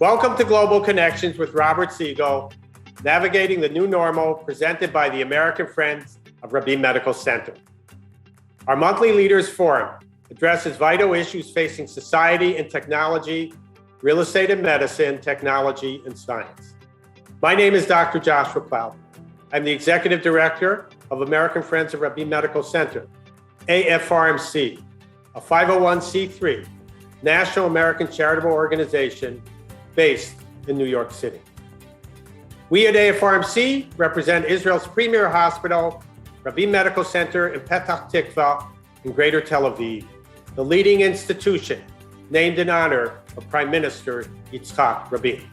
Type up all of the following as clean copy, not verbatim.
Welcome to Global Connections with Robert Siegel, navigating the new normal, presented by the American Friends of Rabin Medical Center. Our monthly Leaders Forum addresses vital issues facing society and technology, real estate and medicine, technology and science. My name is Dr. Joshua Cloud. I'm the Executive Director of American Friends of Rabin Medical Center, AFRMC, a 501c3 national American charitable organization based in New York City. We at AFRMC represent Israel's premier hospital, Rabin Medical Center in Petah Tikva in Greater Tel Aviv, the leading institution named in honor of Prime Minister Yitzhak Rabin.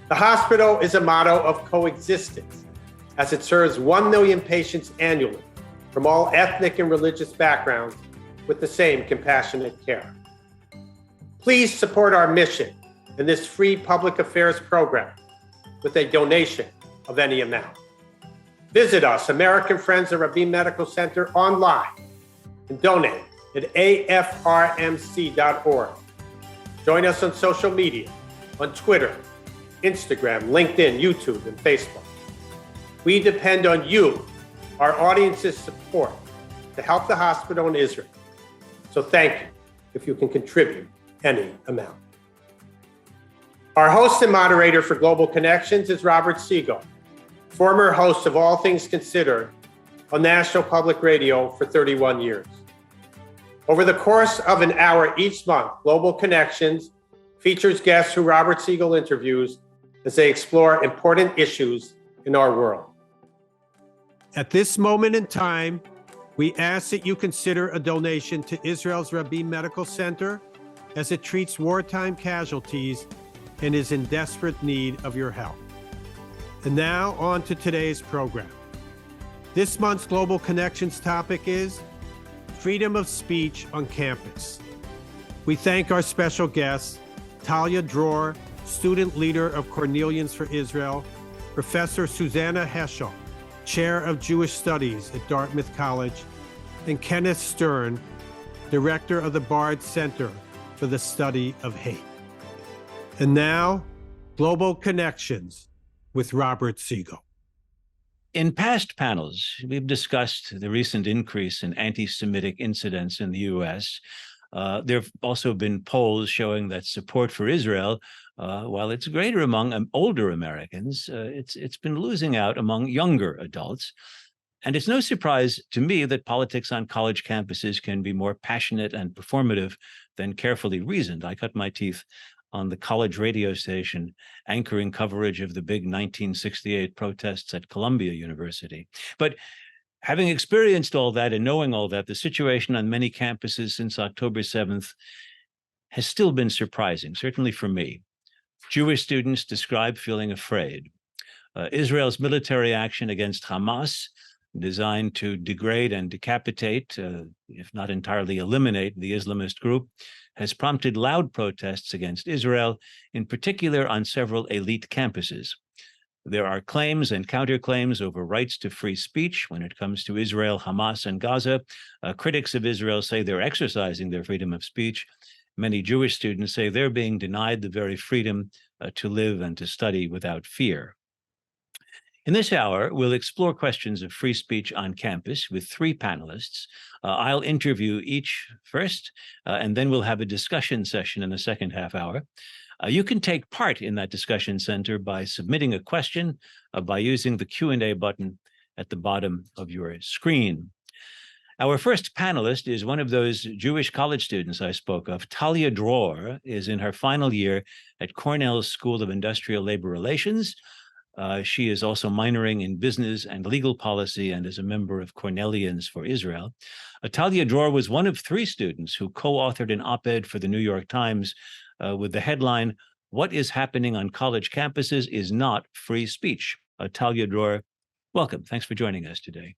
The hospital is a model of coexistence, as it serves 1 million patients annually from all ethnic and religious backgrounds with the same compassionate care. Please support our mission in this free public affairs program with a donation of any amount. Visit us, American Friends of Rabin Medical Center, online and donate at afrmc.org. Join us on social media, on Twitter, Instagram, LinkedIn, YouTube, and Facebook. We depend on you, our audience's support, to help the hospital in Israel. So thank you if you can contribute any amount. Our host and moderator for Global Connections is Robert Siegel, former host of All Things Considered on National Public Radio for 31 years. Over the course of an hour each month, Global Connections features guests who Robert Siegel interviews as they explore important issues in our world. At this moment in time, we ask that you consider a donation to Israel's Rabin Medical Center as it treats wartime casualties and is in desperate need of your help. And now on to today's program. This month's Global Connections topic is freedom of speech on campus. We thank our special guests, Talia Dror, student leader of Cornellians for Israel, Professor Susannah Heschel, Chair of Jewish Studies at Dartmouth College, and Kenneth Stern, Director of the Bard Center for the Study of Hate. And now, Global Connections with Robert Siegel. In past panels, we've discussed the recent increase in anti-Semitic incidents in the U.S. There have also been polls showing that support for Israel, while it's greater among older Americans, it's been losing out among younger adults. And it's no surprise to me that politics on college campuses can be more passionate and performative than carefully reasoned. I cut my teeth on the college radio station anchoring coverage of the big 1968 protests at Columbia University. But having experienced all that and knowing all that, the situation on many campuses since October 7th has still been surprising, certainly for me. Jewish students describe feeling afraid. Israel's military action against Hamas, designed to degrade and decapitate, if not entirely eliminate, the Islamist group, has prompted loud protests against Israel, in particular on several elite campuses. There are claims and counterclaims over rights to free speech when it comes to Israel, Hamas, and Gaza. Critics of Israel say they're exercising their freedom of speech. Many Jewish students say they're being denied the very freedom to live and to study without fear. In this hour, we'll explore questions of free speech on campus with three panelists. I'll interview each first, and then we'll have a discussion session in the second half hour. You can take part in that discussion center by submitting a question by using the Q&A button at the bottom of your screen. Our first panelist is one of those Jewish college students I spoke of. Talia Dror is in her final year at Cornell's School of Industrial Labor Relations. She is also minoring in business and legal policy and is a member of Cornellians for Israel. Talia Dror was one of three students who co-authored an op-ed for the New York Times with the headline, "What is happening on college campuses is not free speech." Talia Dror, welcome. Thanks for joining us today.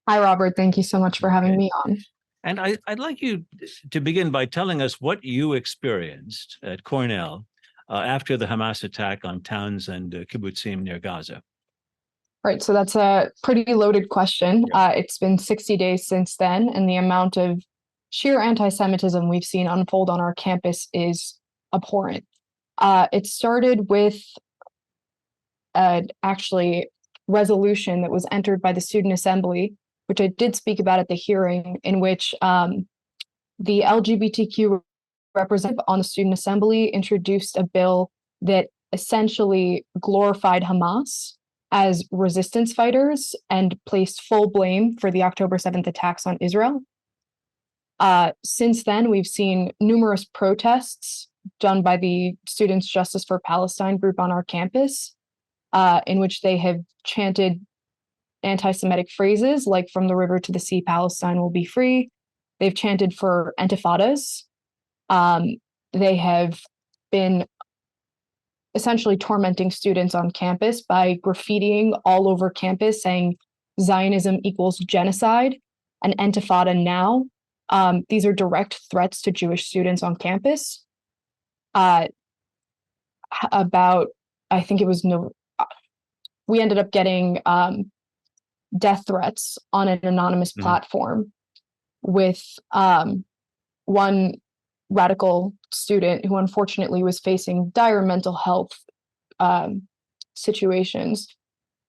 Hi, Robert. Thank you so much for having me on. And I'd like you to begin by telling us what you experienced at Cornell after the Hamas attack on towns and kibbutzim near Gaza. Right. So that's a pretty loaded question. It's been 60 days since then, and the amount of sheer anti-Semitism we've seen unfold on our campus is abhorrent. It started with actually resolution that was entered by the student assembly, which I did speak about at the hearing, in which the LGBTQ representative on the student assembly introduced a bill that essentially glorified Hamas as resistance fighters and placed full blame for the October 7th attacks on Israel. Since then, we've seen numerous protests done by the Students Justice for Palestine group on our campus, in which they have chanted anti-Semitic phrases like "From the river to the sea, Palestine will be free." They've chanted for intifadas. They have been essentially tormenting students on campus by graffitiing all over campus saying Zionism equals genocide and intifada now. These are direct threats to Jewish students on campus. About, I think it was we ended up getting death threats on an anonymous platform with one radical student who unfortunately was facing dire mental health situations,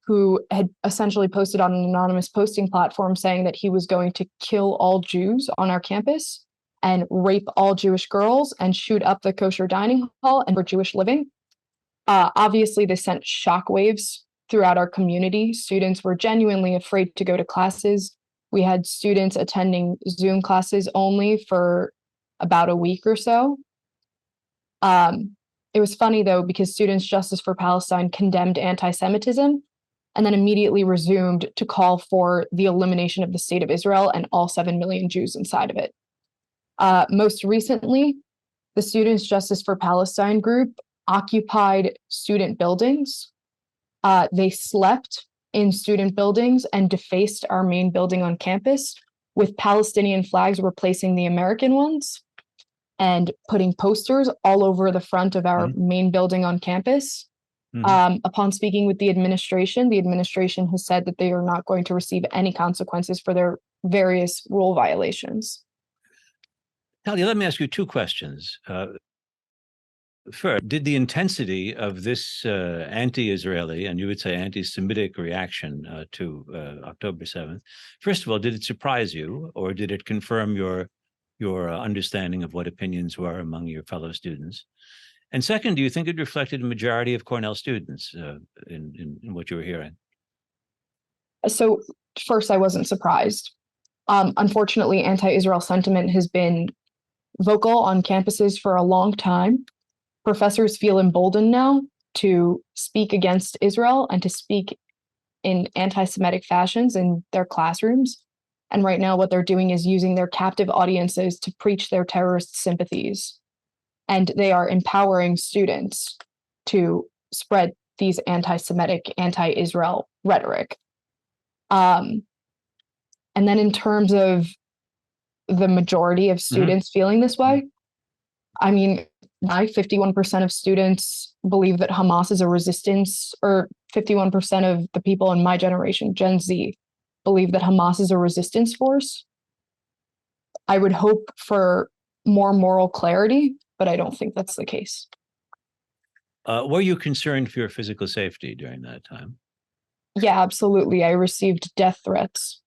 who had essentially posted on an anonymous posting platform saying that he was going to kill all Jews on our campus and rape all Jewish girls and shoot up the kosher dining hall and for Jewish living. Obviously, this sent shockwaves throughout our community. Students were genuinely afraid to go to classes. We had students attending Zoom classes only for about a week or so. It was funny, though, because Students Justice for Palestine condemned anti-Semitism and then immediately resumed to call for the elimination of the state of Israel and all 7 million Jews inside of it. Most recently, the Students Justice for Palestine group occupied student buildings. They slept in student buildings and defaced our main building on campus with Palestinian flags replacing the American ones and putting posters all over the front of our main building on campus. Upon speaking with the administration has said that they are not going to receive any consequences for their various rule violations. Talia, let me ask you two questions. First, did the intensity of this anti-Israeli, and you would say anti-Semitic reaction to October 7th, first of all, did it surprise you, or did it confirm your understanding of what opinions were among your fellow students? And second, do you think it reflected a majority of Cornell students in what you were hearing? So first, I wasn't surprised. Unfortunately, anti-Israel sentiment has been vocal on campuses for a long time. Professors feel emboldened now to speak against Israel and to speak in anti-Semitic fashions in their classrooms. And right now, what they're doing is using their captive audiences to preach their terrorist sympathies. And they are empowering students to spread these anti-Semitic, anti-Israel rhetoric. And then in terms of the majority of students feeling this way, I mean, 51% of students believe that Hamas is a resistance, or 51% of the people in my generation, Gen Z, believe that Hamas is a resistance force. I would hope for more moral clarity, but I don't think that's the case. Were you concerned for your physical safety during that time? Yeah, absolutely. I received death threats.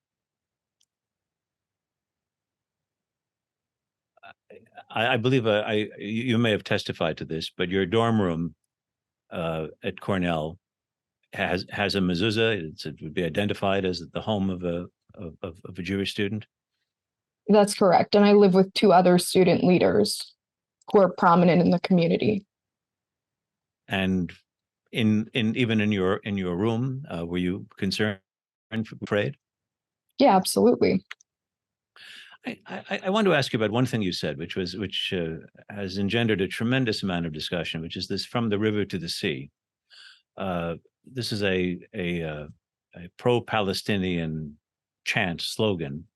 I believe you may have testified to this, but your dorm room at Cornell has a mezuzah. It would be identified as the home of a Jewish student. That's correct, and I live with 2 other student leaders who are prominent in the community. And even in your room, were you concerned, afraid? Yeah, absolutely. I want to ask you about one thing you said, which has engendered a tremendous amount of discussion, which is this "from the river to the sea." This is a pro-Palestinian chant slogan,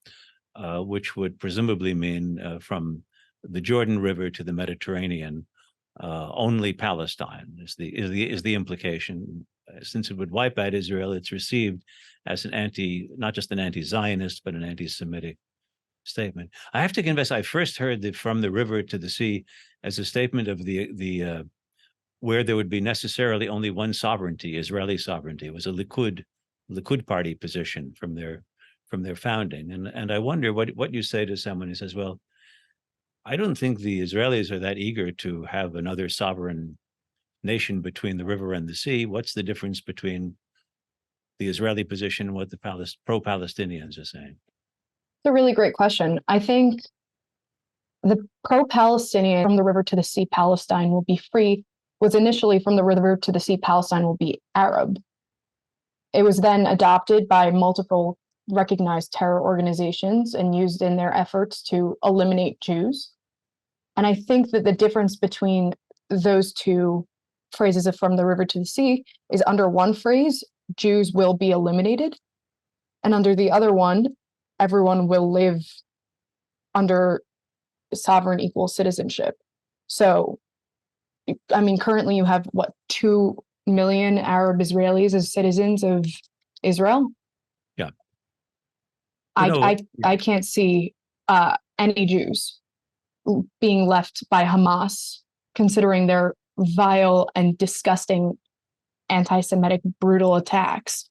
which would presumably mean from the Jordan River to the Mediterranean, only Palestine is the implication. Since it would wipe out Israel, it's received as not just an anti-Zionist, but an anti-Semitic statement. I have to confess, I first heard the "from the river to the sea" as a statement of the where there would be necessarily only one sovereignty, Israeli sovereignty. It was a Likud party position from their founding. And I wonder what you say to someone who says, well, I don't think the Israelis are that eager to have another sovereign nation between the river and the sea. What's the difference between the Israeli position and what the pro-Palestinians are saying? It's a really great question. I think the pro-Palestinian from the river to the sea Palestine will be free was initially from the river to the sea Palestine will be Arab. It was then adopted by multiple recognized terror organizations and used in their efforts to eliminate Jews. And I think that the difference between those two phrases of from the river to the sea is under one phrase, Jews will be eliminated. And under the other one, everyone will live under sovereign equal citizenship. So, I mean, currently you have 2 million Arab Israelis as citizens of Israel? Yeah. I can't see any Jews being left by Hamas, considering their vile and disgusting anti-Semitic brutal attacks.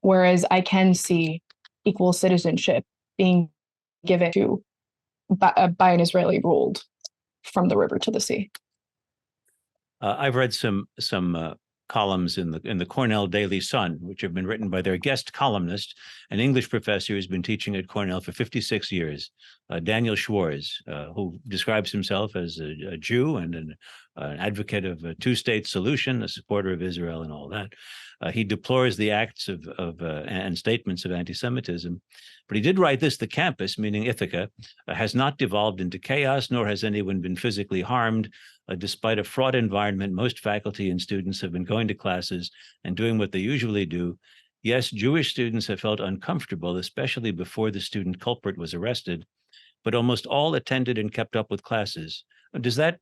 Whereas I can see equal citizenship being given to by an Israeli ruled from the river to the sea. I've read some columns in the Cornell Daily Sun, which have been written by their guest columnist, an English professor who's been teaching at Cornell for 56 years, Daniel Schwarz, who describes himself as a Jew and an advocate of a two-state solution, a supporter of Israel and all that. He deplores the acts and statements of anti-Semitism. But he did write this: the campus, meaning Ithaca, has not devolved into chaos, nor has anyone been physically harmed. Despite a fraught environment, most faculty and students have been going to classes and doing what they usually do. Yes, Jewish students have felt uncomfortable, especially before the student culprit was arrested, but almost all attended and kept up with classes. Does that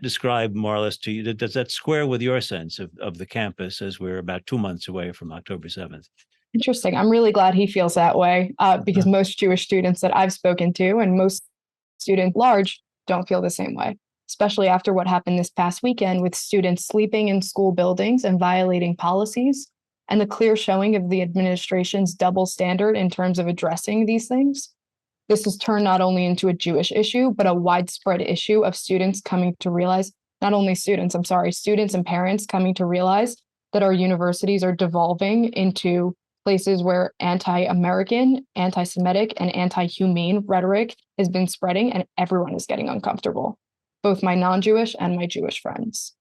describe more or less to you, does that square with your sense of the campus as we're about 2 months away from October 7th? Interesting. I'm really glad he feels that way because most Jewish students that I've spoken to and most students at large don't feel the same way, especially after what happened this past weekend with students sleeping in school buildings and violating policies, and the clear showing of the administration's double standard in terms of addressing these things. This has turned not only into a Jewish issue, but a widespread issue of students coming to realize, students and parents coming to realize that our universities are devolving into places where anti-American, anti-Semitic, and anti-humane rhetoric has been spreading, and everyone is getting uncomfortable, both my non-Jewish and my Jewish friends.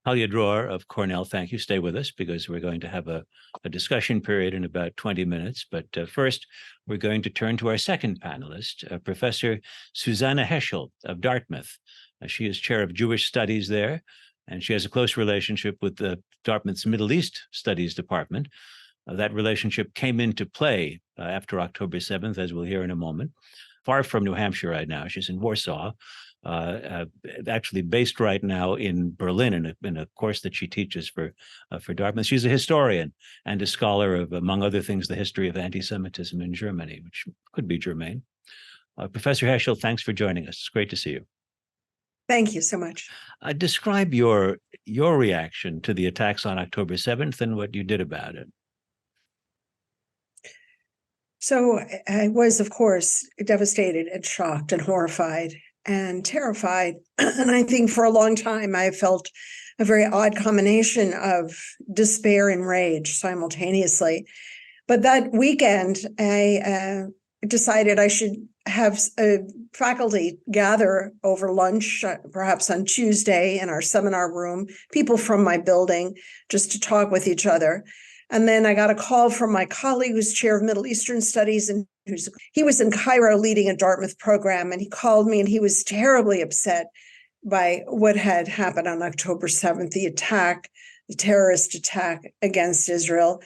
Talia Dror of Cornell, thank you. Stay with us because we're going to have a discussion period in about 20 minutes. But first, we're going to turn to our second panelist, Professor Susannah Heschel of Dartmouth. She is chair of Jewish studies there, and she has a close relationship with the Dartmouth's Middle East Studies Department. That relationship came into play after October 7th, as we'll hear in a moment. Far from New Hampshire right now. She's in Warsaw. Actually based right now in Berlin in a course that she teaches for Dartmouth. She's a historian and a scholar of, among other things, the history of anti-Semitism in Germany, which could be germane. Professor Heschel, thanks for joining us. It's great to see you. Thank you so much. Describe your reaction to the attacks on October 7th and what you did about it. So I was, of course, devastated and shocked and horrified and terrified. And I think for a long time, I felt a very odd combination of despair and rage simultaneously. But that weekend, I decided I should have faculty gather over lunch, perhaps on Tuesday in our seminar room, people from my building, just to talk with each other. And then I got a call from my colleague who's chair of Middle Eastern Studies, and he was in Cairo leading a Dartmouth program, and he called me and he was terribly upset by what had happened on October 7th, the terrorist attack against Israel.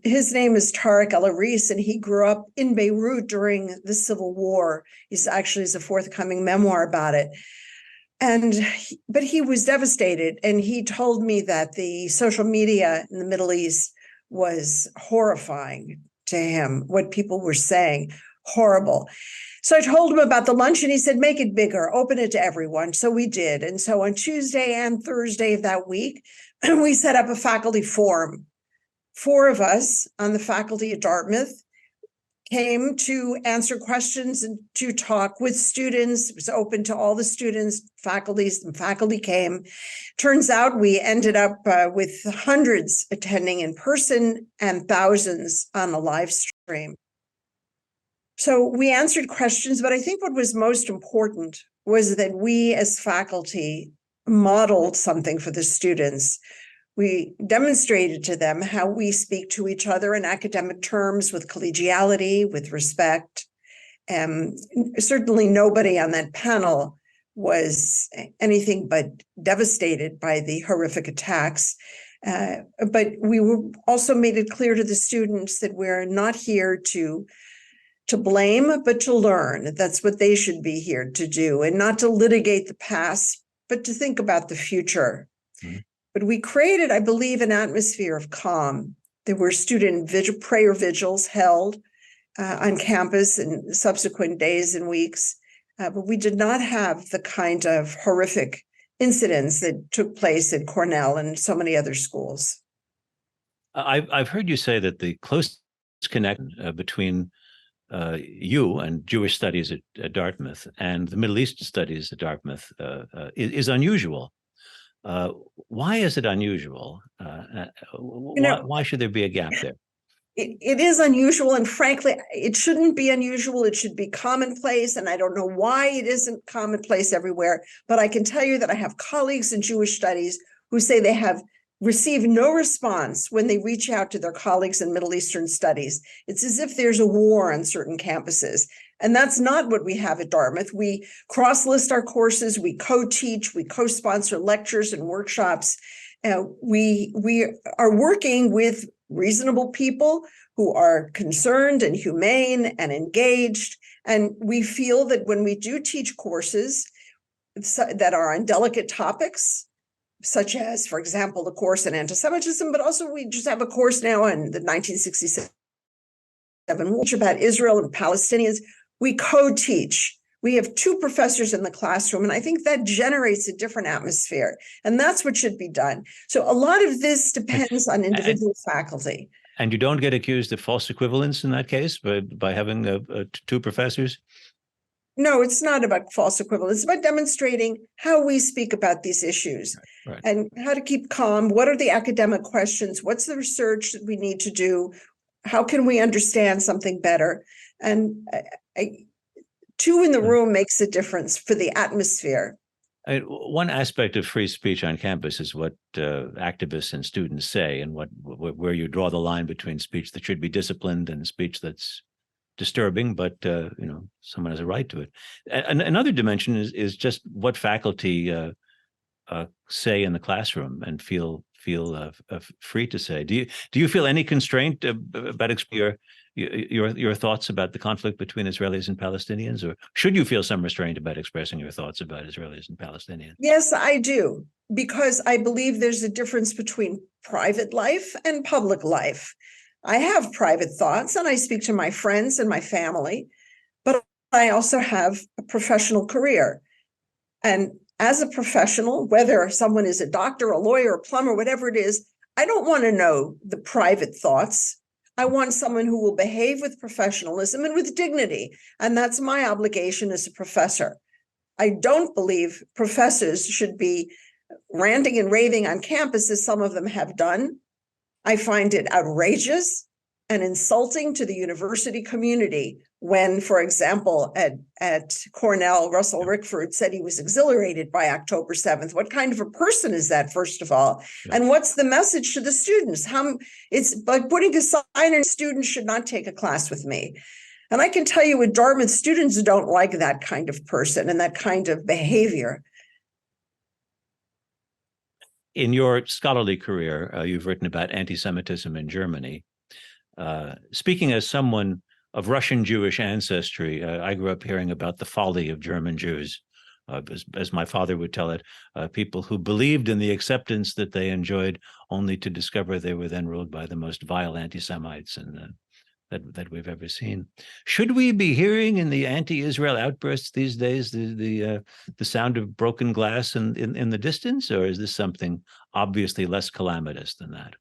His name is Tariq El-Aris, and he grew up in Beirut during the Civil War. He's a forthcoming memoir about it. But he was devastated, and he told me that the social media in the Middle East was horrifying to him, what people were saying, horrible. So I told him about the lunch and he said, make it bigger, open it to everyone. So we did. And so on Tuesday and Thursday of that week, we set up a faculty forum. 4 of us on the faculty at Dartmouth came to answer questions and to talk with students. It was open to all the students, faculties, and faculty came. Turns out we ended up with hundreds attending in person and thousands on the live stream. So we answered questions, but I think what was most important was that we as faculty modeled something for the students. We demonstrated to them how we speak to each other in academic terms with collegiality, with respect. Certainly nobody on that panel was anything but devastated by the horrific attacks. But we also made it clear to the students that we're not here to blame, but to learn. That's what they should be here to do, and not to litigate the past, but to think about the future. Mm-hmm. But we created, I believe, an atmosphere of calm. There were student prayer vigils held on campus in subsequent days and weeks, but we did not have the kind of horrific incidents that took place at Cornell and so many other schools. I've heard you say that the close connection between you and Jewish studies at Dartmouth and the Middle East studies at Dartmouth is unusual. Why is it unusual? Why should there be a gap there? It is unusual, and frankly, it shouldn't be unusual. It should be commonplace, and I don't know why it isn't commonplace everywhere, but I can tell you that I have colleagues in Jewish studies who say they have received no response when they reach out to their colleagues in Middle Eastern studies. It's as if there's a war on certain campuses. And that's not what we have at Dartmouth. We cross-list our courses, we co-teach, we co-sponsor lectures and workshops. We are working with reasonable people who are concerned and humane and engaged. And we feel that when we do teach courses that are on delicate topics, such as, for example, the course on anti-Semitism, but also we just have a course now on the 1967 war about Israel and Palestinians. We co-teach. We have 2 professors in the classroom, and I think that generates a different atmosphere, and that's what should be done. So a lot of this depends on individual faculty. And you don't get accused of false equivalence in that case by having 2 professors? No, it's not about false equivalence. It's about demonstrating how we speak about these issues, right, and how to keep calm. What are the academic questions? What's the research that we need to do? How can we understand something better? And 2 in the room makes a difference for the atmosphere. One aspect of free speech on campus is what activists and students say, and where you draw the line between speech that should be disciplined and speech that's disturbing, but someone has a right to it. Another dimension is just what faculty say in the classroom and feel free to say. Do you feel any constraint about your thoughts about the conflict between Israelis and Palestinians, or should you feel some restraint about expressing your thoughts about Israelis and Palestinians? Yes, I do, because I believe there's a difference between private life and public life. I have private thoughts and I speak to my friends and my family, but I also have a professional career. And as a professional, whether someone is a doctor, a lawyer, a plumber, whatever it is, I don't want to know the private thoughts. I want someone who will behave with professionalism and with dignity. And that's my obligation as a professor. I don't believe professors should be ranting and raving on campus, as some of them have done. I find it outrageous and insulting to the university community when, for example, at Cornell, Russell Rickford said he was exhilarated by October 7th. What kind of a person is that, first of all? Yeah. And what's the message to the students? It's like putting a sign in, students should not take a class with me. And I can tell you at Dartmouth, students don't like that kind of person and that kind of behavior. In your scholarly career, you've written about anti-Semitism in Germany. Speaking as someone of Russian Jewish ancestry, I grew up hearing about the folly of German Jews, as my father would tell it, people who believed in the acceptance that they enjoyed, only to discover they were then ruled by the most vile anti-Semites. And that we've ever seen. Should we be hearing in the anti-Israel outbursts these days the sound of broken glass in the distance, or is this something obviously less calamitous than that?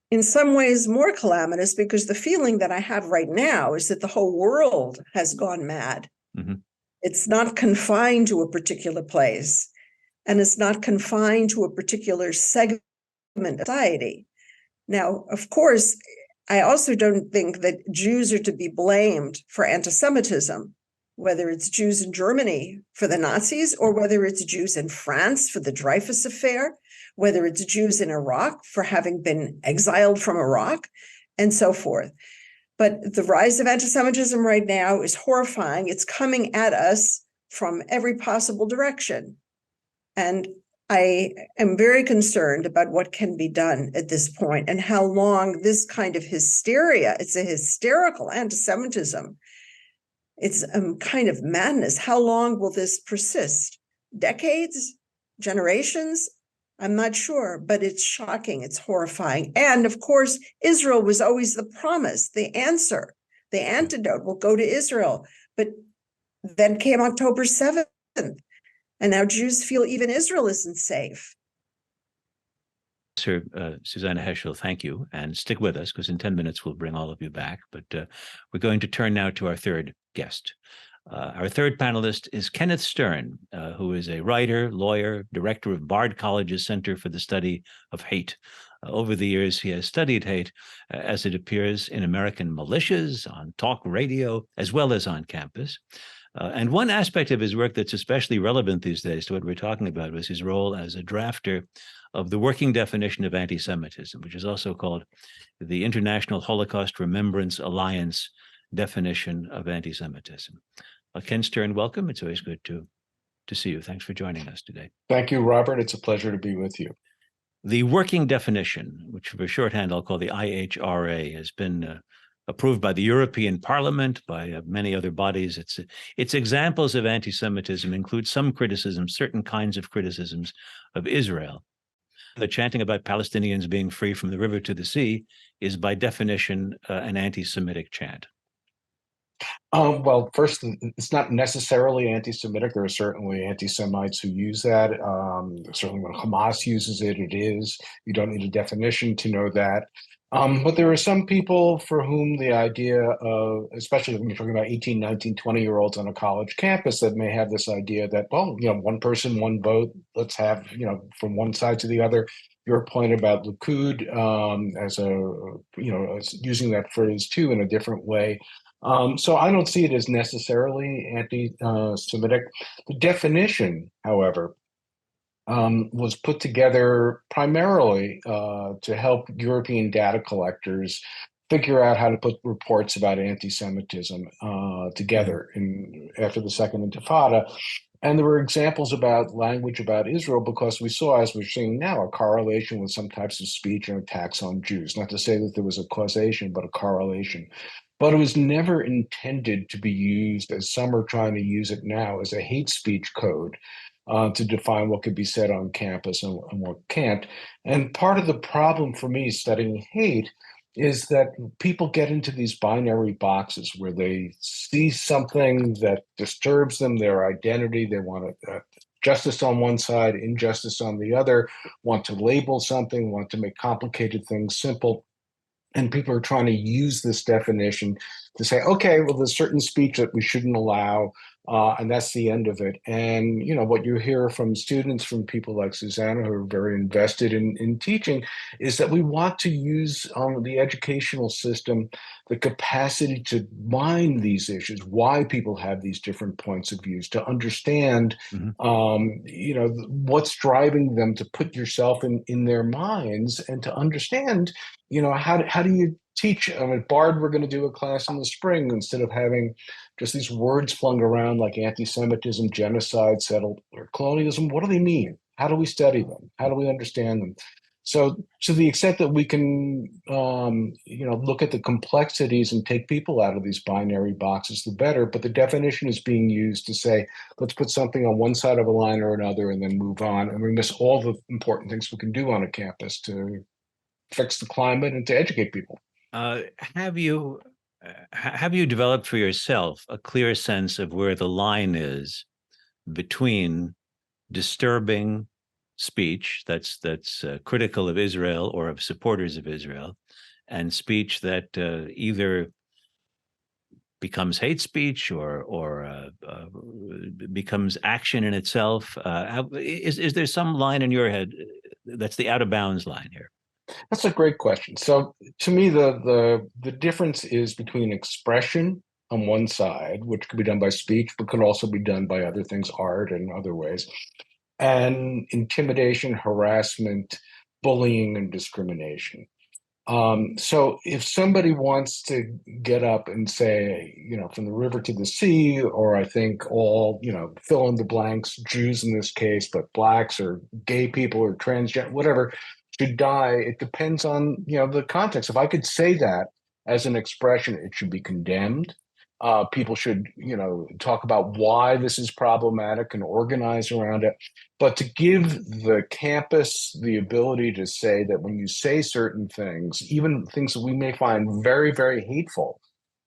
In some ways more calamitous, because the feeling that I have right now is that the whole world has gone mad. Mm-hmm. It's not confined to a particular place, and it's not confined to a particular segment of society. Now, of course, I also don't think that Jews are to be blamed for anti-Semitism, whether it's Jews in Germany for the Nazis, or whether it's Jews in France for the Dreyfus affair, whether it's Jews in Iraq for having been exiled from Iraq, and so forth. But the rise of anti-Semitism right now is horrifying. It's coming at us from every possible direction. And I am very concerned about what can be done at this point and how long this kind of hysteria, it's a hysterical anti-Semitism. It's a kind of madness. How long will this persist? Decades? Generations? I'm not sure, but it's shocking. It's horrifying. And of course, Israel was always the promise, the answer, the antidote will go to Israel. But then came October 7th. And now Jews feel even Israel isn't safe. Sir, Susannah Heschel, thank you. And stick with us, because in 10 minutes we'll bring all of you back. But we're going to turn now to our third guest. Our third panelist is Kenneth Stern, who is a writer, lawyer, director of Bard College's Center for the Study of Hate. Over the years, he has studied hate as it appears in American militias, on talk radio, as well as on campus. And one aspect of his work that's especially relevant these days to what we're talking about was his role as a drafter of the working definition of anti-Semitism, which is also called the International Holocaust Remembrance Alliance definition of anti-Semitism. Ken Stern, welcome. It's always good to see you. Thanks for joining us today. Thank you, Robert. It's a pleasure to be with you. The working definition, which for shorthand I'll call the IHRA, has been approved by the European Parliament, by many other bodies. Its examples of anti-Semitism include some criticisms, certain kinds of criticisms of Israel. The chanting about Palestinians being free from the river to the sea is by definition an anti-Semitic chant. Well, first, it's not necessarily anti-Semitic. There are certainly anti-Semites who use that. Certainly when Hamas uses it, it is. You don't need a definition to know that. But there are some people for whom the idea of, especially when you're talking about 18, 19, 20-year-olds on a college campus, that may have this idea that, well, one person, one vote, let's have, from one side to the other. Your point about Likud as using that phrase too in a different way. So I don't see it as necessarily anti-Semitic. The definition, however, was put together primarily to help European data collectors figure out how to put reports about anti-Semitism together after the Second Intifada. And there were examples about language about Israel because we saw, as we're seeing now, a correlation with some types of speech and attacks on Jews. Not to say that there was a causation, but a correlation. But it was never intended to be used, as some are trying to use it now, as a hate speech code to define what could be said on campus and what can't. And part of the problem for me studying hate is that people get into these binary boxes where they see something that disturbs them, their identity. They want justice on one side, injustice on the other, want to label something, want to make complicated things simple. And people are trying to use this definition to say, okay, well, there's certain speech that we shouldn't allow, and that's the end of it. And, what you hear from students, from people like Susannah, who are very invested in teaching, is that we want to use the educational system, the capacity to mine these issues, why people have these different points of views, to understand, what's driving them, to put yourself in their minds and to understand, how do you teach? At Bard, we're going to do a class in the spring instead of having just these words flung around like anti-Semitism, genocide, settled, or colonialism. What do they mean? How do we study them? How do we understand them? So to the extent that we can, look at the complexities and take people out of these binary boxes, the better. But the definition is being used to say, let's put something on one side of a line or another and then move on. And we miss all the important things we can do on a campus to fix the climate and to educate people. Have you developed for yourself a clear sense of where the line is between disturbing speech that's critical of Israel or of supporters of Israel, and speech that either becomes hate speech or becomes action in itself? Is there some line in your head that's the out of bounds line here? That's a great question. So to me, the difference is between expression on one side, which could be done by speech, but could also be done by other things, art and other ways, and intimidation, harassment, bullying, and discrimination. So if somebody wants to get up and say, from the river to the sea, or I think all, fill in the blanks, Jews in this case, but blacks or gay people or transgender, whatever, should die, it depends on, the context. If I could say that as an expression, it should be condemned. People should, talk about why this is problematic and organize around it. But to give the campus the ability to say that when you say certain things, even things that we may find very, very hateful,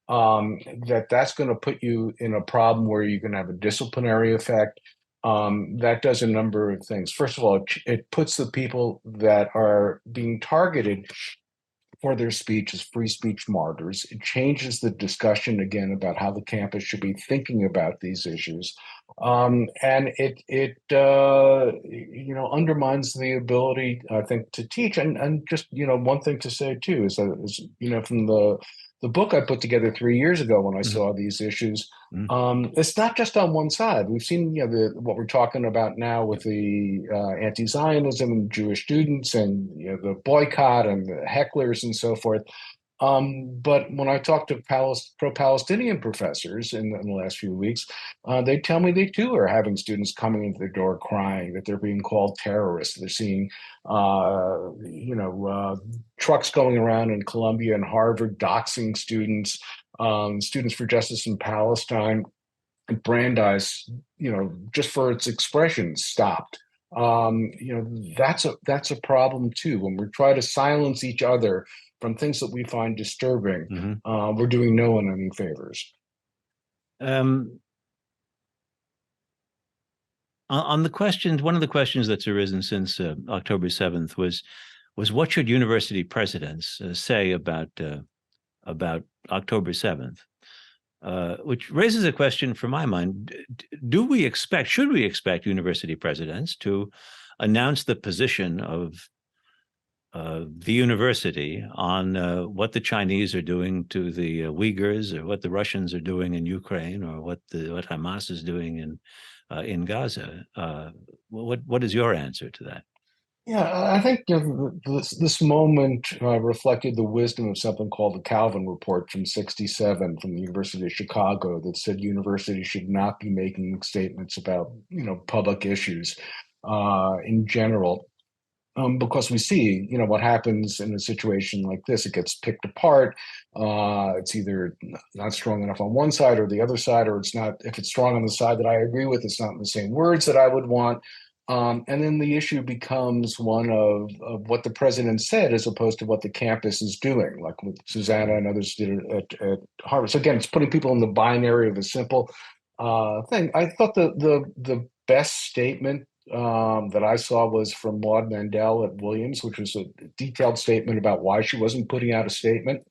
that's going to put you in a problem where you can have a disciplinary effect. That does a number of things. First of all, it puts the people that are being targeted for their speech as free speech martyrs. It changes the discussion again about how the campus should be thinking about these issues, and it undermines the ability, I think, to teach. And just one thing to say too is from the book I put together 3 years ago when I saw these issues. It's not just on one side. We've seen what we're talking about now with the anti-Zionism and Jewish students and the boycott and the hecklers and so forth. But when I talk to pro-Palestinian professors in the last few weeks, they tell me they too are having students coming into their door crying that they're being called terrorists. They're seeing, trucks going around in Columbia and Harvard doxing students, Students for Justice in Palestine, and Brandeis, just for its expression, stopped. That's a problem too. When we try to silence each other from things that we find disturbing, we're doing no one any favors. On the questions, one of the questions that's arisen since October 7th was what should university presidents say about October 7th, which raises a question from my mind. Should we expect university presidents to announce the position of the university on what the Chinese are doing to the Uyghurs, or what the Russians are doing in Ukraine, or what Hamas is doing in Gaza? What is your answer to that? Yeah, I think this moment reflected the wisdom of something called the Calvin Report from '67 from the University of Chicago that said universities should not be making statements about public issues in general. Because we see, what happens in a situation like this. It gets picked apart. It's either not strong enough on one side or the other side, or it's not. If it's strong on the side that I agree with, it's not in the same words that I would want. And then the issue becomes one of what the president said as opposed to what the campus is doing, like what Susannah and others did at Harvard. So again, it's putting people in the binary of a simple thing. I thought the best statement that I saw was from Maud Mandel at Williams, which was a detailed statement about why she wasn't putting out a statement,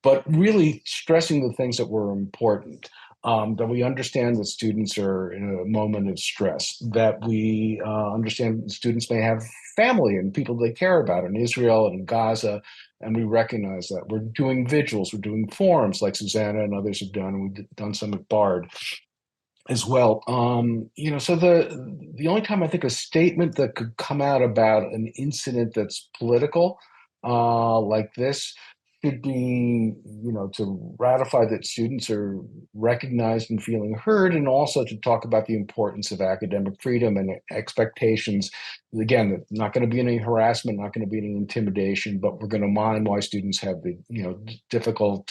but really stressing the things that were important. That we understand that students are in a moment of stress, that we understand students may have family and people they care about in Israel and in Gaza, and we recognize that. We're doing vigils, we're doing forums like Susannah and others have done, and we've done some at Bard as well. So the only time I think a statement that could come out about an incident that's political like this should be, to ratify that students are recognized and feeling heard, and also to talk about the importance of academic freedom and expectations. Again, not going to be any harassment, not going to be any intimidation, but we're going to mind why students have the, difficult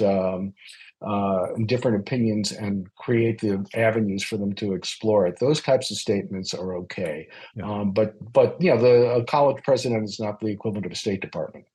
different opinions and create the avenues for them to explore it. Those types of statements are okay. Yeah. But a college president is not the equivalent of a State Department.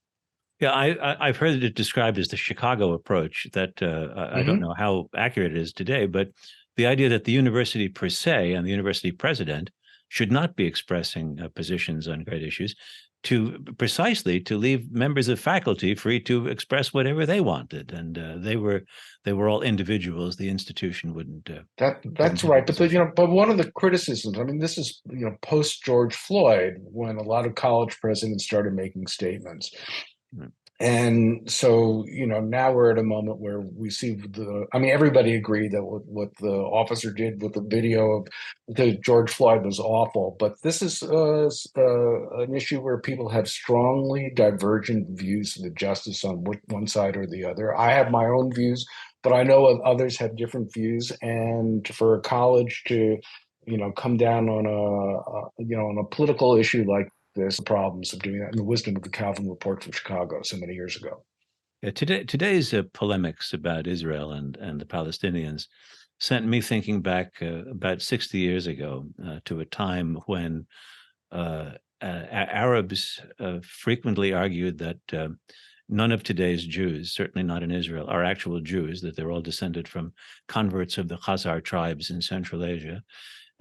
Yeah, I've heard it described as the Chicago approach. That I don't know how accurate it is today, but the idea that the university per se and the university president should not be expressing positions on great issues, to precisely to leave members of faculty free to express whatever they wanted, and they were all individuals. The institution wouldn't. That's have a right, but position. but one of the criticisms, I mean, this is post George Floyd, when a lot of college presidents started making statements. Mm. And so, now we're at a moment where we see I mean, everybody agreed that what the officer did with the video of the George Floyd was awful. But this is an issue where people have strongly divergent views of the justice on one side or the other. I have my own views, but I know others have different views. And for a college to, come down on on a political issue like there's the problems of doing that, and the wisdom of the Calvin Report from Chicago so many years ago. Yeah, today's polemics about Israel and the Palestinians sent me thinking back about 60 years ago to a time when Arabs frequently argued that none of today's Jews, certainly not in Israel, are actual Jews, that they're all descended from converts of the Khazar tribes in Central Asia.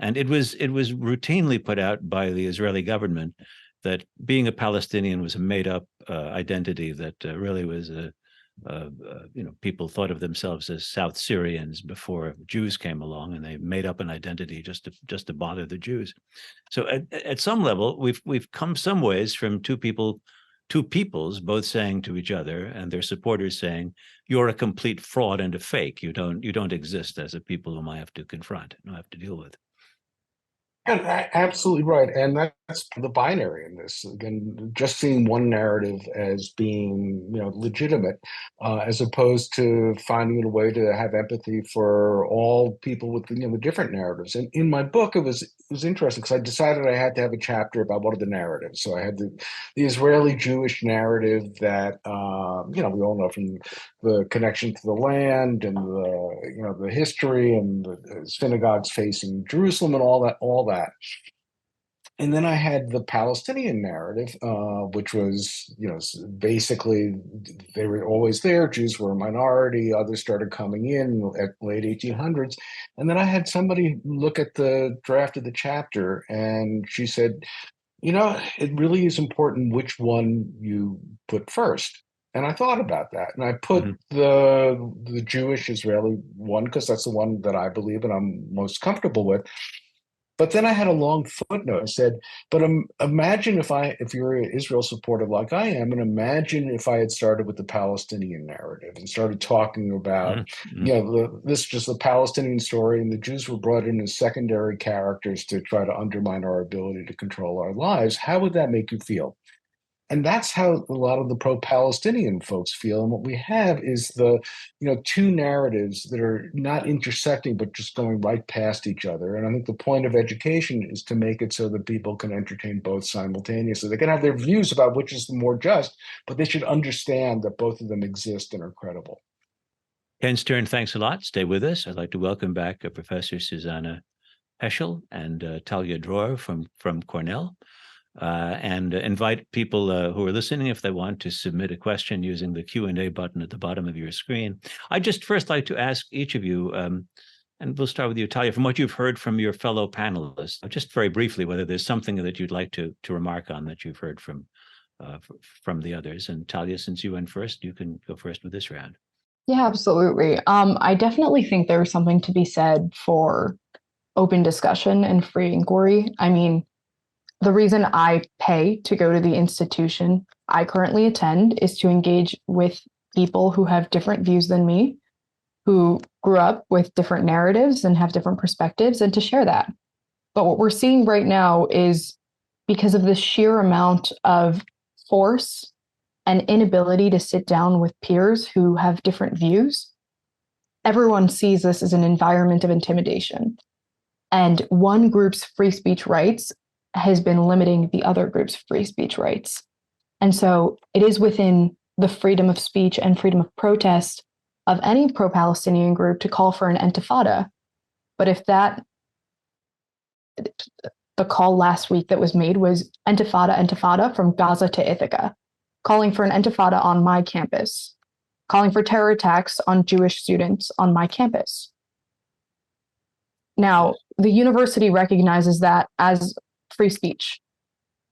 And it was routinely put out by the Israeli government that being a Palestinian was a made-up identity, that really was people thought of themselves as South Syrians before Jews came along, and they made up an identity just to bother the Jews. So at some level, we've come some ways from two peoples both saying to each other and their supporters saying, "You're a complete fraud and a fake. You don't exist as a people whom I have to confront and I have to deal with." And absolutely right. And that's the binary in this. Again, just seeing one narrative as being, legitimate, as opposed to finding a way to have empathy for all people with, the different narratives. And in my book, it was interesting because I decided I had to have a chapter about what are the narratives. So I had the Israeli Jewish narrative that, we all know from the connection to the land and the history and the synagogues facing Jerusalem and all that. And then I had the Palestinian narrative, which was, basically they were always there. Jews were a minority. Others started coming in at late 1800s. And then I had somebody look at the draft of the chapter, and she said, it really is important which one you put first. And I thought about that, and I put the Jewish Israeli one because that's the one that I believe and I'm most comfortable with. But then I had a long footnote. I said, "But imagine if you're an Israel supporter like I am, and imagine if I had started with the Palestinian narrative and started talking about, this is just the Palestinian story, and the Jews were brought in as secondary characters to try to undermine our ability to control our lives. How would that make you feel?" And that's how a lot of the pro-Palestinian folks feel. And what we have is the, two narratives that are not intersecting, but just going right past each other. And I think the point of education is to make it so that people can entertain both simultaneously. They can have their views about which is the more just, but they should understand that both of them exist and are credible. Ken Stern, thanks a lot. Stay with us. I'd like to welcome back Professor Susannah Heschel and Talia Dror from Cornell. And invite people who are listening, if they want, to submit a question using the Q&A button at the bottom of your screen. I'd just first like to ask each of you, and we'll start with you, Talia, from what you've heard from your fellow panelists, just very briefly, whether there's something that you'd like to remark on that you've heard from the others. And Talia, since you went first, you can go first with this round. Yeah, absolutely. I definitely think there's something to be said for open discussion and free inquiry. I mean, the reason I pay to go to the institution I currently attend is to engage with people who have different views than me, who grew up with different narratives and have different perspectives, and to share that. But what we're seeing right now is, because of the sheer amount of force and inability to sit down with peers who have different views, everyone sees this as an environment of intimidation. And one group's free speech rights has been limiting the other group's free speech rights. And so it is within the freedom of speech and freedom of protest of any pro-Palestinian group to call for an intifada. But if the call last week that was made was intifada from Gaza to Ithaca, calling for an intifada on my campus, calling for terror attacks on Jewish students on my campus. Now, the university recognizes that as free speech,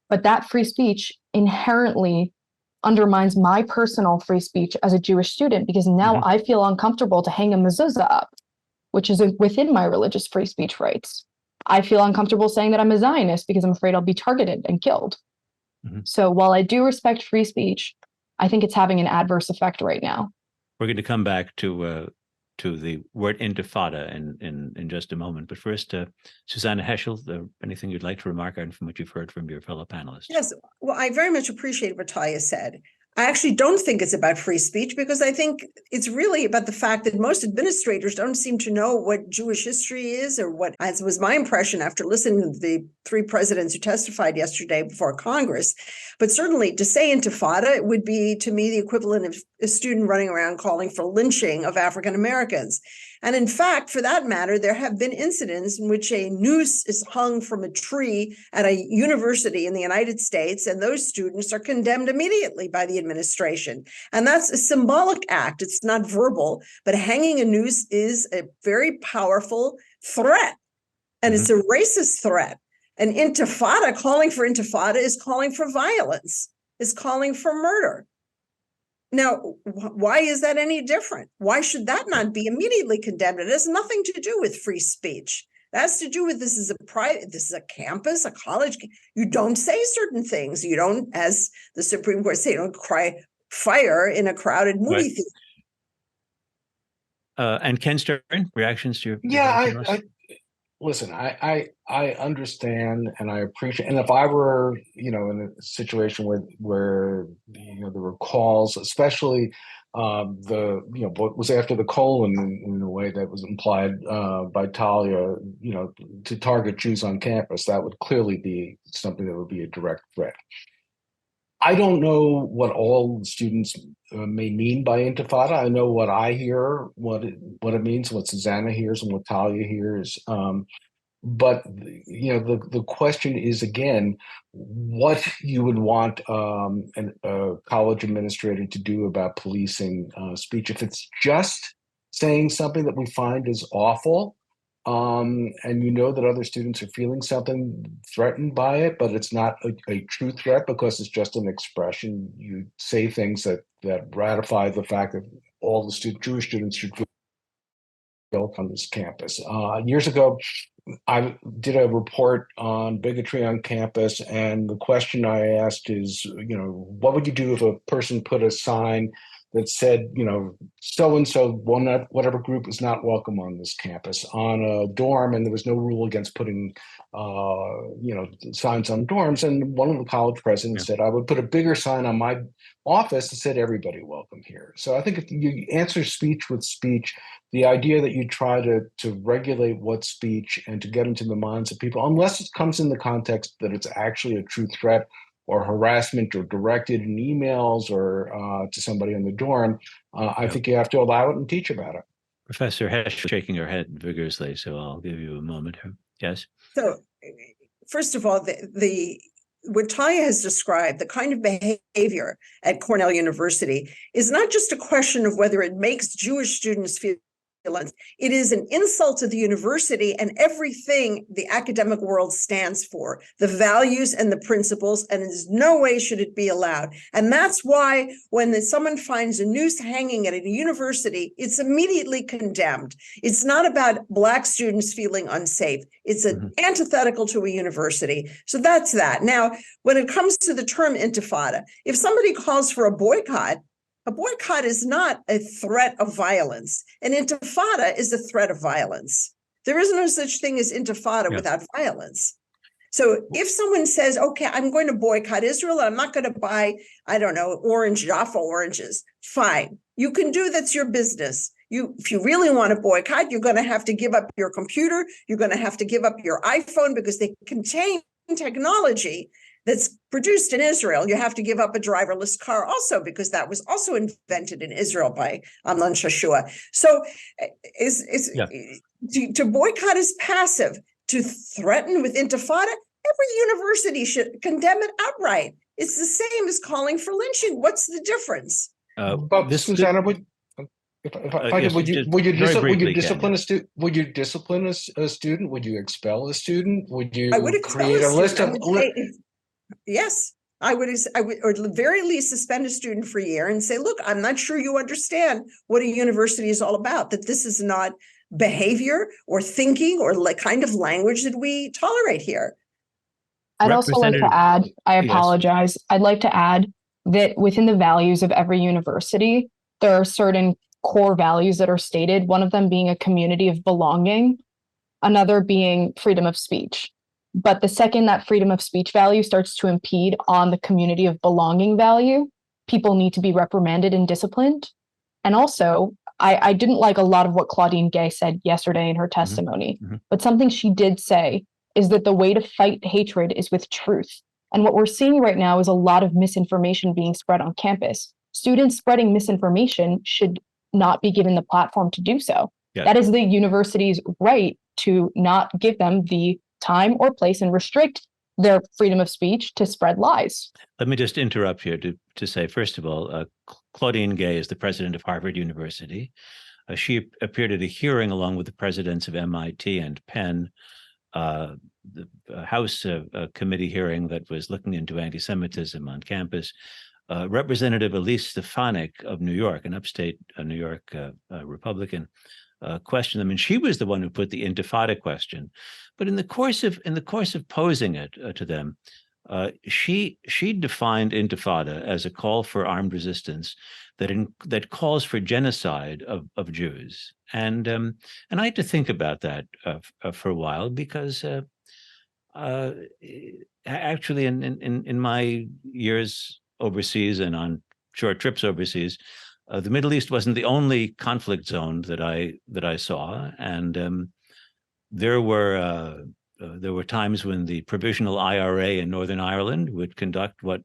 but that free speech inherently undermines my personal free speech as a Jewish student, because now I feel uncomfortable to hang a mezuzah up, which is within my religious free speech rights. I feel uncomfortable saying that I'm a Zionist because I'm afraid I'll be targeted and killed. So while I do respect free speech, I think it's having an adverse effect right now. We're going to come back to the word intifada in just a moment. But first, Susannah Heschel, anything you'd like to remark on from what you've heard from your fellow panelists? Yes, well, I very much appreciate what Talia said. I actually don't think it's about free speech, because I think it's really about the fact that most administrators don't seem to know what Jewish history is, or what, as was my impression after listening to the 3 presidents who testified yesterday before Congress. But certainly to say intifada would be, to me, the equivalent of a student running around calling for lynching of African Americans. And in fact, for that matter, there have been incidents in which a noose is hung from a tree at a university in the United States, and those students are condemned immediately by the administration. And that's a symbolic act. It's not verbal, but hanging a noose is a very powerful threat. And it's a racist threat. An intifada, calling for intifada, is calling for violence, is calling for murder. Now, why is that any different? Why should that not be immediately condemned? It has nothing to do with free speech. That has to do with this is a campus, a college. You don't say certain things. You don't, as the Supreme Court say, you don't cry fire in a crowded movie theater. And Ken Stern, reactions to your listen, I understand and I appreciate, and if I were, in a situation where there were calls, especially what was after the colon in a way that was implied by Talia, to target Jews on campus, that would clearly be something that would be a direct threat. I don't know what all students may mean by intifada. I know what I hear, what it means, what Susannah hears, and what Talia hears. But the question is, again, what you would want a college administrator to do about policing speech. If it's just saying something that we find is awful, and that other students are feeling something threatened by it, but it's not a true threat because it's just an expression. You say things that ratify the fact that all the Jewish students should feel on this campus. Years ago, I did a report on bigotry on campus, and the question I asked is, what would you do if a person put a sign that said, so-and-so, whatever group is not welcome on this campus, on a dorm, and there was no rule against putting, signs on dorms. And one of the college presidents said, I would put a bigger sign on my office that said, everybody welcome here. So I think if you answer speech with speech, the idea that you try to regulate what speech and to get into the minds of people, unless it comes in the context that it's actually a true threat or harassment or directed in emails or to somebody in the dorm, I think you have to allow it and teach about it. Professor Heschel shaking her head vigorously, so I'll give you a moment here. Yes? So, first of all, what Talia has described, the kind of behavior at Cornell University, is not just a question of whether it makes Jewish students feel. It is an insult to the university and everything the academic world stands for, the values and the principles, and in no way should it be allowed. And that's why when someone finds a noose hanging at a university, it's immediately condemned. It's not about Black students feeling unsafe. It's an antithetical to a university. So that's that. Now, when it comes to the term intifada, if somebody calls for a boycott is not a threat of violence. An intifada is a threat of violence. There is no such thing as intifada without violence. So if someone says, okay, I'm going to boycott Israel, I'm not going to buy, orange Jaffa oranges, fine. You can do, that's your business. If you really want to boycott, you're going to have to give up your computer. You're going to have to give up your iPhone because they contain technology that's produced in Israel. You have to give up a driverless car also because that was also invented in Israel by Amnon Shashua. So to boycott is passive. To threaten with intifada, every university should condemn it outright. It's the same as calling for lynching. What's the difference? But Susanna, if I yes, could, would you very briefly, discipline Ken. a student? Would you discipline a student? Would you expel a student? Would I would you expel create a a list student. of? Yes, I would, or at the very least suspend a student for a year and say, look, I'm not sure you understand what a university is all about, that this is not behavior or thinking or like kind of language that we tolerate here. I'd also like to add, I Yes. apologize. I'd like to add that within the values of every university, there are certain core values that are stated, one of them being a community of belonging, another being freedom of speech. But the second that freedom of speech value starts to impede on the community of belonging value, people need to be reprimanded and disciplined. And also, I didn't like a lot of what Claudine Gay said yesterday in her testimony, but something she did say is that the way to fight hatred is with truth. And what we're seeing right now is a lot of misinformation being spread on campus. Students spreading misinformation should not be given the platform to do so. Yes. That is the university's right to not give them the time or place and restrict their freedom of speech to spread lies. Let me just interrupt here to say, first of all, Claudine Gay is the president of Harvard University. She appeared at a hearing along with the presidents of MIT and Penn, the House committee hearing that was looking into anti-Semitism on campus. Representative Elise Stefanik of New York, an upstate New York Republican, questioned them, and she was the one who put the Intifada question. But in the course of posing it to them, she defined Intifada as a call for armed resistance that calls for genocide of Jews, and I had to think about that for a while, because actually in my years overseas and on short trips overseas, the Middle East wasn't the only conflict zone that I saw, and there were times when the provisional IRA in Northern Ireland would conduct what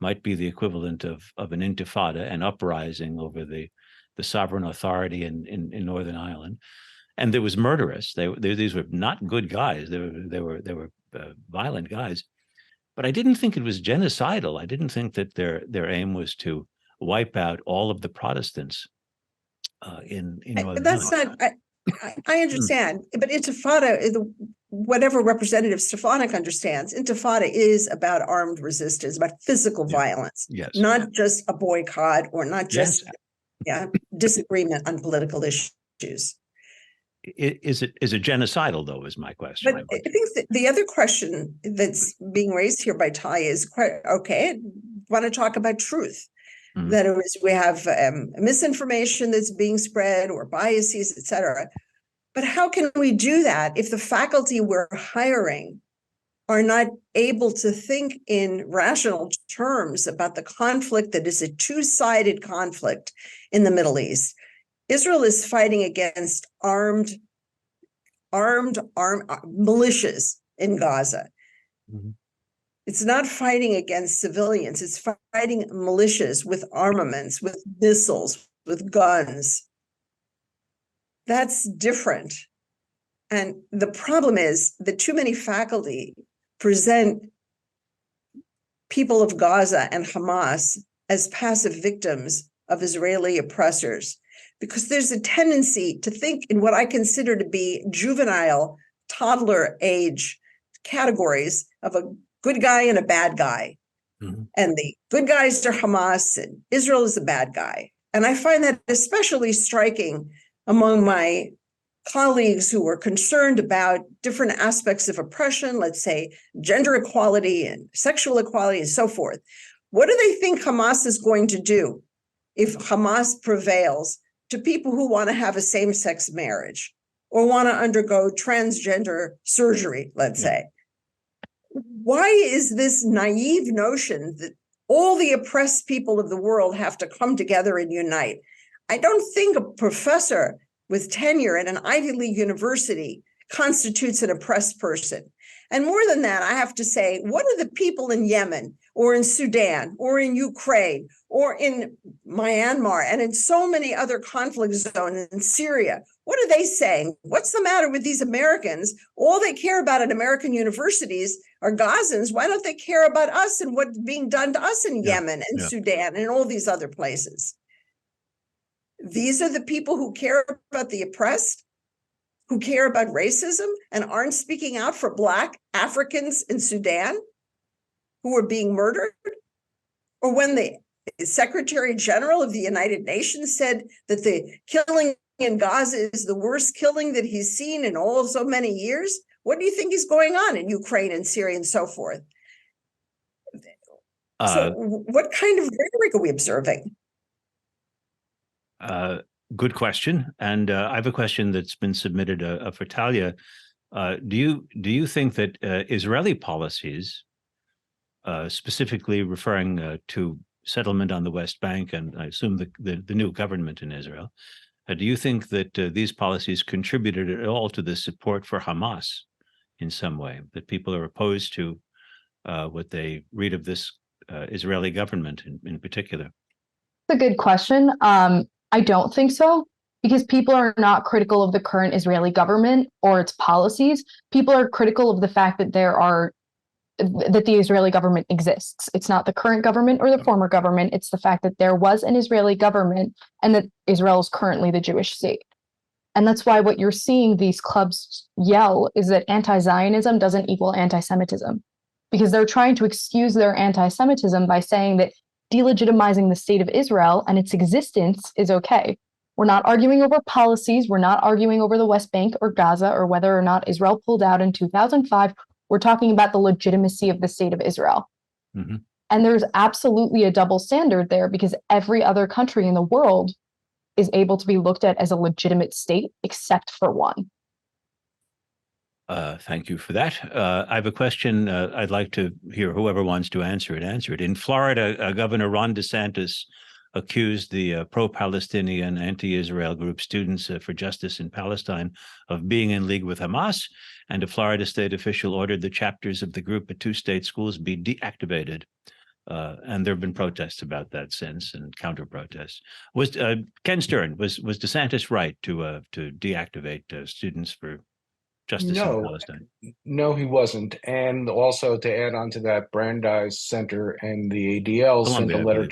might be the equivalent of an intifada, an uprising over the sovereign authority in Northern Ireland, and it was murderous. These were not good guys. They were violent guys, but I didn't think it was genocidal. I didn't think that their aim was to wipe out all of the Protestants in Northern Ireland. I understand, but Intifada, whatever Representative Stefanik understands, Intifada is about armed resistance, about physical violence, not just a boycott or not just disagreement on political issues. Is it genocidal, though, is my question. But I think that the other question that's being raised here by Talia is quite okay. I want to talk about truth. That is, we have misinformation that's being spread or biases, et cetera. But how can we do that if the faculty we're hiring are not able to think in rational terms about the conflict that is a two-sided conflict in the Middle East? Israel is fighting against armed militias in Gaza. It's not fighting against civilians. It's fighting militias with armaments, with missiles, with guns. That's different. And the problem is that too many faculty present people of Gaza and Hamas as passive victims of Israeli oppressors, because there's a tendency to think in what I consider to be juvenile, toddler age categories of a good guy and a bad guy. And the good guys are Hamas and Israel is the bad guy. And I find that especially striking among my colleagues who are concerned about different aspects of oppression, let's say gender equality and sexual equality and so forth. What do they think Hamas is going to do if Hamas prevails to people who want to have a same-sex marriage or want to undergo transgender surgery, let's say? Why is this naive notion that all the oppressed people of the world have to come together and unite? I don't think a professor with tenure at an Ivy League university constitutes an oppressed person. And more than that, I have to say, what are the people in Yemen or in Sudan or in Ukraine or in Myanmar and in so many other conflict zones in Syria? What are they saying? What's the matter with these Americans? All they care about at American universities are Gazans. Why don't they care about us and what's being done to us in Yemen and Sudan and all these other places? These are the people who care about the oppressed, who care about racism and aren't speaking out for Black Africans in Sudan who are being murdered? Or when the Secretary General of the United Nations said that the killing in Gaza is the worst killing that he's seen in all so many years, what do you think is going on in Ukraine and Syria and so forth? So what kind of rhetoric are we observing? Good question. And I have a question that's been submitted for Talia. Do you think that Israeli policies, specifically referring to settlement on the West Bank, and I assume the new government in Israel, do you think that these policies contributed at all to the support for Hamas in some way, that people are opposed to what they read of this Israeli government in particular? That's a good question. I don't think so, because people are not critical of the current Israeli government or its policies. People are critical of the fact that that the Israeli government exists. It's not the current government or the former government. It's the fact that there was an Israeli government and that Israel is currently the Jewish state. And that's why what you're seeing these clubs yell is that anti-Zionism doesn't equal anti-Semitism, because they're trying to excuse their anti-Semitism by saying that delegitimizing the state of Israel and its existence is okay. We're not arguing over policies. We're not arguing over the West Bank or Gaza or whether or not Israel pulled out in 2005. We're talking about the legitimacy of the state of Israel. Mm-hmm. And there's absolutely a double standard there, because every other country in the world is able to be looked at as a legitimate state, except for one. Thank you for that. I have a question. I'd like to hear whoever wants to answer it. In Florida, Governor Ron DeSantis accused the pro-Palestinian anti-Israel group Students for Justice in Palestine of being in league with Hamas, and a Florida state official ordered the chapters of the group at 2 state schools be deactivated. And there have been protests about that since, and counter-protests. Was Ken Stern, was DeSantis right to deactivate Students for Justice in Palestine? No, he wasn't. And also to add on to that, Brandeis Center and the ADL sent a letter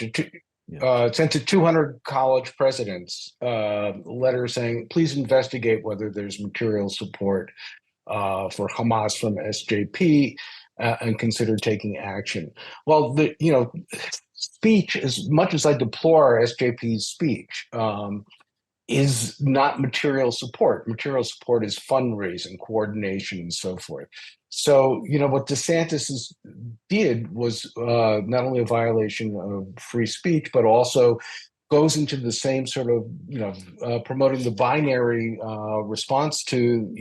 sent to 200 college presidents, letter saying, please investigate whether there's material support for Hamas from SJP and consider taking action. Well, speech, as much as I deplore SJP's speech, is not material support. Material support is fundraising, coordination, and so forth. So, what DeSantis did was not only a violation of free speech, but also goes into the same sort of, promoting the binary response to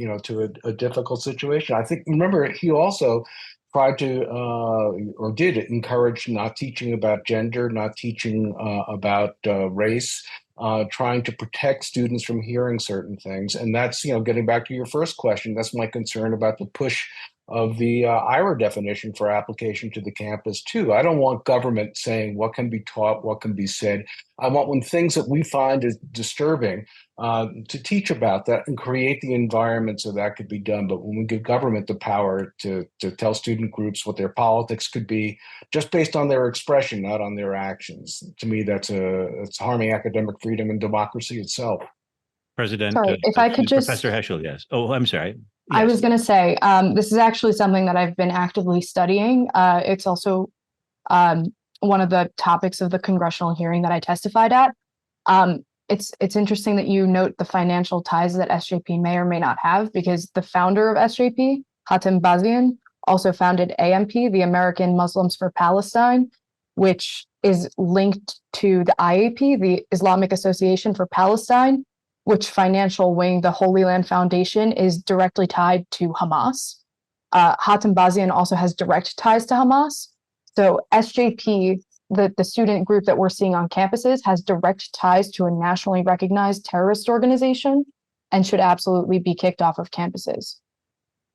a difficult situation. I think, remember, he also tried to, or did encourage not teaching about gender, not teaching about race, trying to protect students from hearing certain things. And that's, getting back to your first question, that's my concern about the push of the IRA definition for application to the campus too. I don't want government saying what can be taught, what can be said. I want, when things that we find is disturbing, to teach about that and create the environment so that could be done. But when we give government the power to tell student groups what their politics could be, just based on their expression, not on their actions, to me, it's harming academic freedom and democracy itself. President, sorry, if I could just, Professor Heschel, yes. Oh, I'm sorry. I was going to say, this is actually something that I've been actively studying. It's also one of the topics of the congressional hearing that I testified at. It's interesting that you note the financial ties that SJP may or may not have, because the founder of SJP, Hatem Bazian, also founded AMP, the American Muslims for Palestine, which is linked to the IAP, the Islamic Association for Palestine, which financial wing, the Holy Land Foundation, is directly tied to Hamas. Hatem Bazian also has direct ties to Hamas. So SJP, the student group that we're seeing on campuses, has direct ties to a nationally recognized terrorist organization and should absolutely be kicked off of campuses.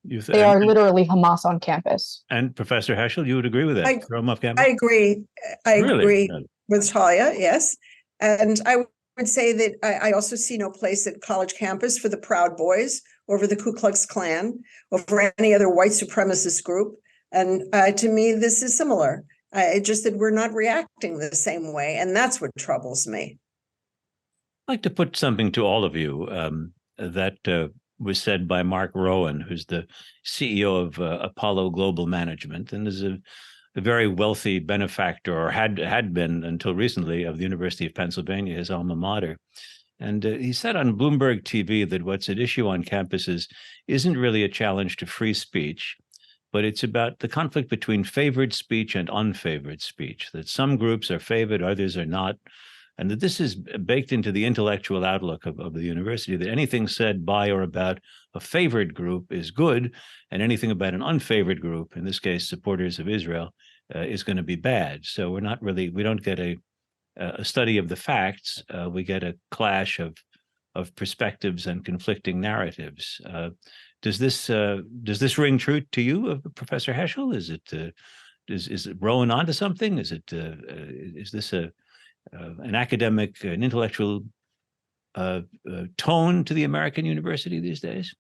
They are literally Hamas on campus. And Professor Heschel, you would agree with that? Throw them off campus? I agree. I agree with Talia, yes. And I would say that I also see no place at college campus for the Proud Boys, over the Ku Klux Klan, over any other white supremacist group. And to me, this is similar. It's just that we're not reacting the same way, and that's what troubles me. I'd like to put something to all of you that was said by Mark Rowan, who's the CEO of Apollo Global Management and is a very wealthy benefactor, or had been until recently, of the University of Pennsylvania, his alma mater. And he said on Bloomberg TV that what's at issue on campuses isn't really a challenge to free speech, but it's about the conflict between favored speech and unfavored speech, that some groups are favored, others are not, and that this is baked into the intellectual outlook of the university, that anything said by or about a favored group is good, and anything about an unfavored group, in this case, supporters of Israel, is going to be bad. So we don't get a study of the facts. We get a clash of perspectives and conflicting narratives. Does this ring true to you, Professor Heschel? Is it Rowan onto something? Is this an academic, an intellectual tone to the American university these days?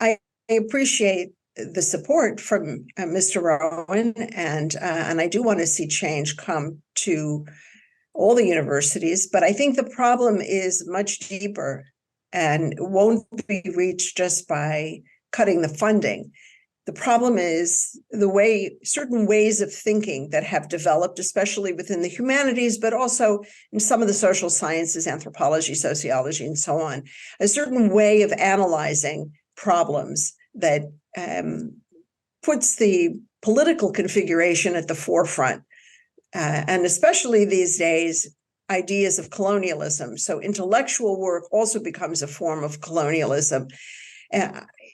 I appreciate the support from Mr. Rowan, and I do want to see change come to all the universities, but I think the problem is much deeper and won't be reached just by cutting the funding. The problem is certain ways of thinking that have developed, especially within the humanities, but also in some of the social sciences, anthropology, sociology, and so on, a certain way of analyzing problems that puts the political configuration at the forefront. And especially these days, ideas of colonialism. So intellectual work also becomes a form of colonialism.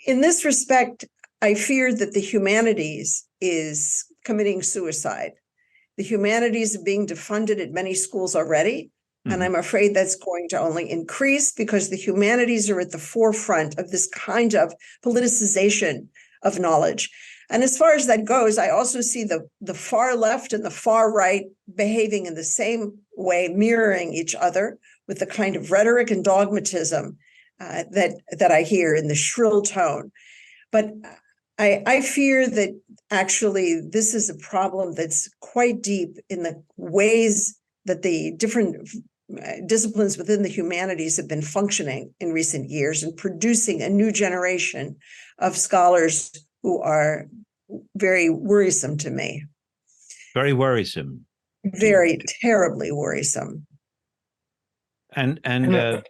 In this respect, I fear that the humanities is committing suicide. The humanities are being defunded at many schools already, and I'm afraid that's going to only increase because the humanities are at the forefront of this kind of politicization of knowledge. And as far as that goes, I also see the far left and the far right behaving in the same way, mirroring each other with the kind of rhetoric and dogmatism that I hear in the shrill tone. But I fear that actually this is a problem that's quite deep in the ways that the different disciplines within the humanities have been functioning in recent years and producing a new generation of scholars who are very worrisome to me. Very worrisome. Very terribly worrisome. And if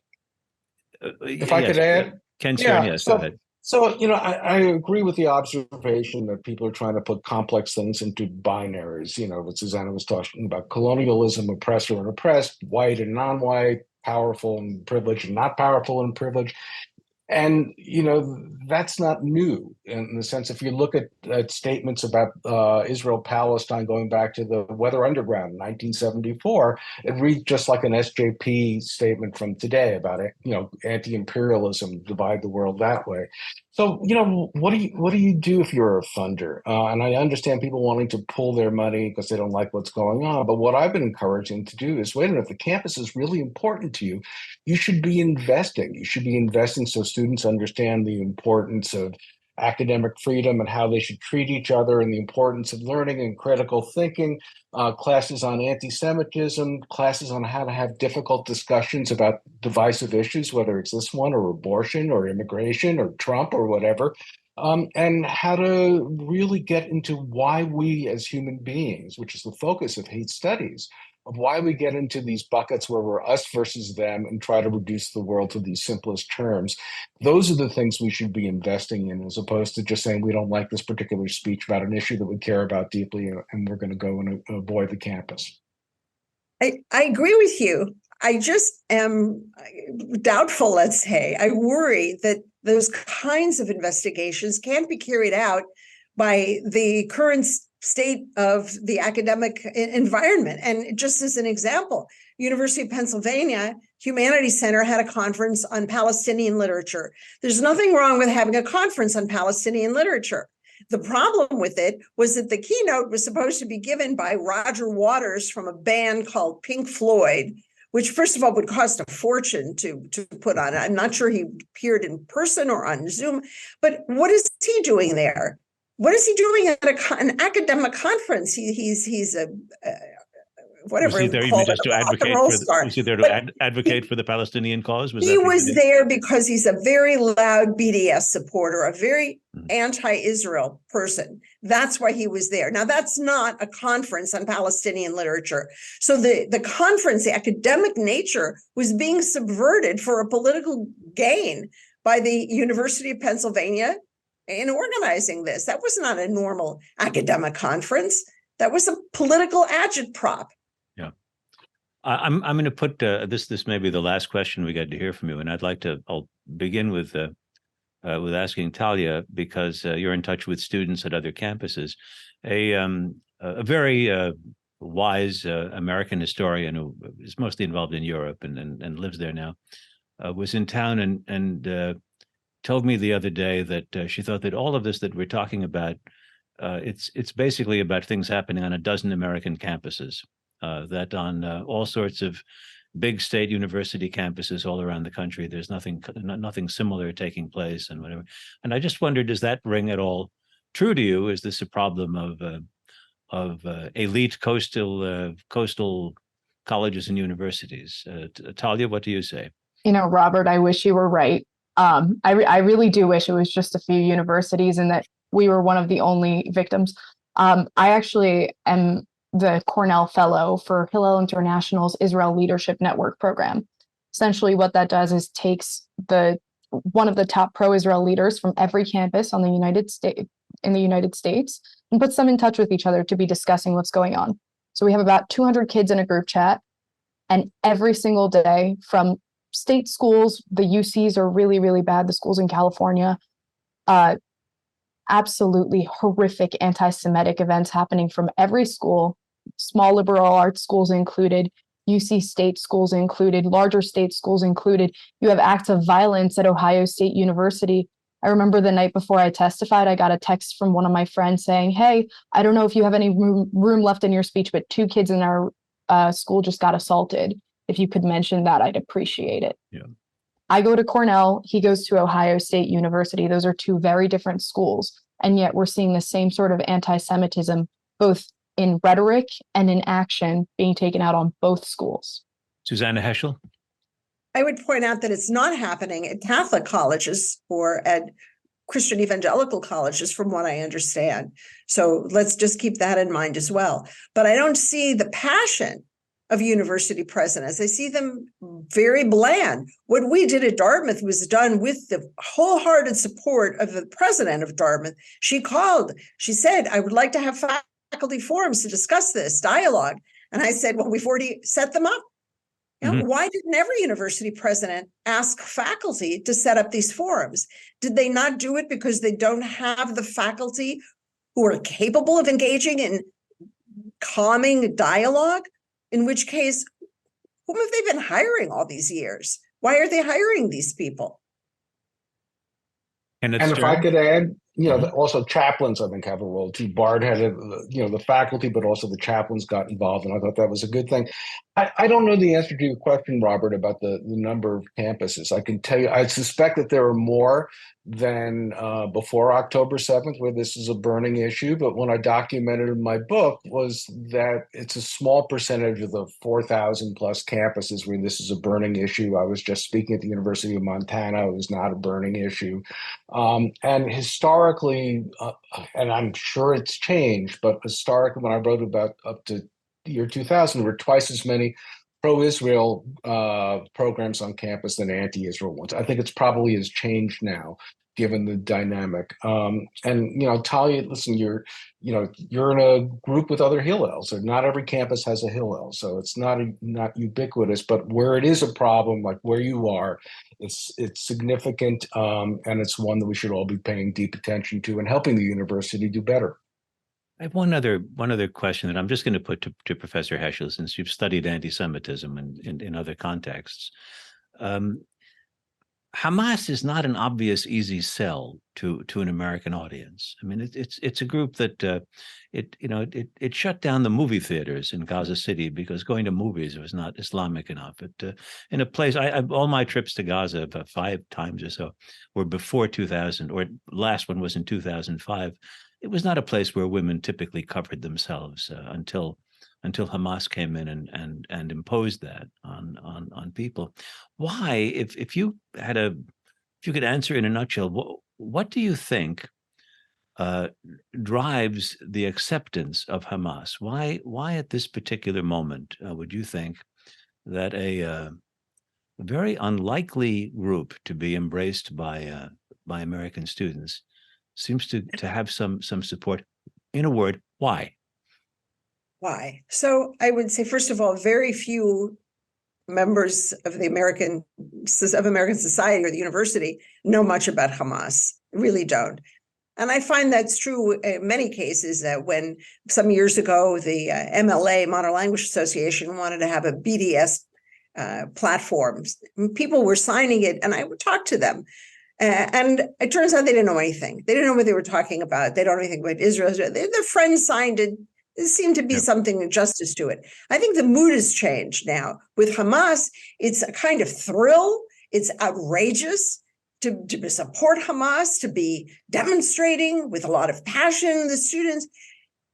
I could add, Ken Stern, yes, go ahead. So, I agree with the observation that people are trying to put complex things into binaries. What Susannah was talking about, colonialism, oppressor and oppressed, white and non-white, powerful and privileged and not powerful and privileged. And, that's not new in the sense, if you look at statements about Israel-Palestine going back to the Weather Underground in 1974, it reads just like an SJP statement from today about it, anti-imperialism, divide the world that way. So, what do you do if you're a funder? And I understand people wanting to pull their money because they don't like what's going on. But what I've been encouraging to do is, wait a minute, if the campus is really important to you, you should be investing. You should be investing so students understand the importance of academic freedom and how they should treat each other, and the importance of learning and critical thinking, classes on anti-Semitism, classes on how to have difficult discussions about divisive issues, whether it's this one or abortion or immigration or Trump or whatever, and how to really get into why we as human beings, which is the focus of hate studies, of why we get into these buckets where we're us versus them and try to reduce the world to these simplest terms. Those are the things we should be investing in, as opposed to just saying we don't like this particular speech about an issue that we care about deeply and we're going to go and avoid the campus. I agree with you. I just am doubtful, let's say. I worry that those kinds of investigations can't be carried out by the current state of the academic environment. And just as an example, University of Pennsylvania Humanities Center had a conference on Palestinian literature. There's nothing wrong with having a conference on Palestinian literature. The problem with it was that the keynote was supposed to be given by Roger Waters from a band called Pink Floyd, which first of all would cost a fortune to put on. I'm not sure he appeared in person or on Zoom, but what is he doing there? What is he doing at an academic conference? He's a whatever Was he there you even call just it, to a rock and advocate roll for star. was he there to But advocate for the Palestinian cause? Was he that was what there because he's a very loud BDS supporter, a very Mhm. anti-Israel person. That's why he was there. Now, that's not a conference on Palestinian literature. So the conference, the academic nature, was being subverted for a political gain by the University of Pennsylvania in organizing this. That was not a normal academic conference. That was a political agitprop. Yeah. I'm going to put this may be the last question we got to hear from you, and I'll begin with asking Talia, because you're in touch with students at other campuses. A very wise American historian who is mostly involved in Europe and lives there now was in town and told me the other day that she thought that all of this that we're talking about, it's basically about things happening on a dozen American campuses. That on all sorts of big state university campuses all around the country, there's nothing similar taking place and whatever. And I just wondered, does that ring at all true to you? Is this a problem of elite coastal colleges and universities? Talia, what do you say? Robert, I wish you were right. I really do wish it was just a few universities and that we were one of the only victims. I actually am the Cornell Fellow for Hillel International's Israel Leadership Network program. Essentially, what that does is takes one of the top pro-Israel leaders from every campus in the United States and puts them in touch with each other to be discussing what's going on. So we have about 200 kids in a group chat, and every single day from state schools, the UCs are really, really bad, the schools in California, absolutely horrific anti-Semitic events happening from every school, small liberal arts schools included, UC state schools included, larger state schools included. You have acts of violence at Ohio State University. I remember the night before I testified, I got a text from one of my friends saying, "Hey, I don't know if you have any room left in your speech, but 2 kids in our school just got assaulted. If you could mention that, I'd appreciate it." Yeah. I go to Cornell, he goes to Ohio State University. Those are 2 very different schools. And yet we're seeing the same sort of anti-Semitism, both in rhetoric and in action, being taken out on both schools. Susannah Heschel? I would point out that it's not happening at Catholic colleges or at Christian evangelical colleges, from what I understand. So let's just keep that in mind as well. But I don't see the passion of university presidents. I see them very bland. What we did at Dartmouth was done with the wholehearted support of the president of Dartmouth. She said, "I would like to have faculty forums to discuss this dialogue." And I said, "Well, we've already set them up." Why didn't every university president ask faculty to set up these forums? Did they not do it because they don't have the faculty who are capable of engaging in calming dialogue? In which case, whom have they been hiring all these years? Why are they hiring these people? And if I could add, also chaplains, I think, have a role too. Bard had, the faculty, but also the chaplains got involved, and I thought that was a good thing. I don't know the answer to your question, Robert, about the number of campuses. I can tell you, I suspect that there are more than before October 7th, where this is a burning issue. But what I documented in my book was that it's a small percentage of the 4,000 plus campuses where this is a burning issue. I was just speaking at the University of Montana. It was not a burning issue. And historically, and I'm sure it's changed, but historically, when I wrote about up to the year 2000, there were twice as many pro-Israel programs on campus than anti-Israel ones. I think it's probably has changed now, given the dynamic. And Talia, listen, you're in a group with other Hillels, and not every campus has a Hillel, so it's not ubiquitous. But where it is a problem, like where you are, it's significant, and it's one that we should all be paying deep attention to and helping the university do better. I have one other question that I'm just going to put to Professor Heschel, since you've studied anti-Semitism in other contexts. Hamas is not an obvious, easy sell to an American audience. I mean, it's a group that it shut down the movie theaters in Gaza City because going to movies was not Islamic enough. In a place, all my trips to Gaza, about 5 times or so, were before 2000, or last one was in 2005. It was not a place where women typically covered themselves until Hamas came in and imposed that on people. Why, if you could answer in a nutshell, what do you think drives the acceptance of Hamas? Why at this particular moment would you think that a very unlikely group to be embraced by American students seems to have some support? In a word, why? Why? So I would say, first of all, very few members of American society or the university know much about Hamas, really don't. And I find that's true in many cases, that when some years ago, the MLA, Modern Language Association, wanted to have a BDS platform, people were signing it, and I would talk to them. And it turns out they didn't know anything. They didn't know what they were talking about. They don't know anything about Israel. Their friends signed it. There seemed to be something justice to it. I think the mood has changed now. With Hamas, it's a kind of thrill. It's outrageous to support Hamas, to be demonstrating with a lot of passion, the students.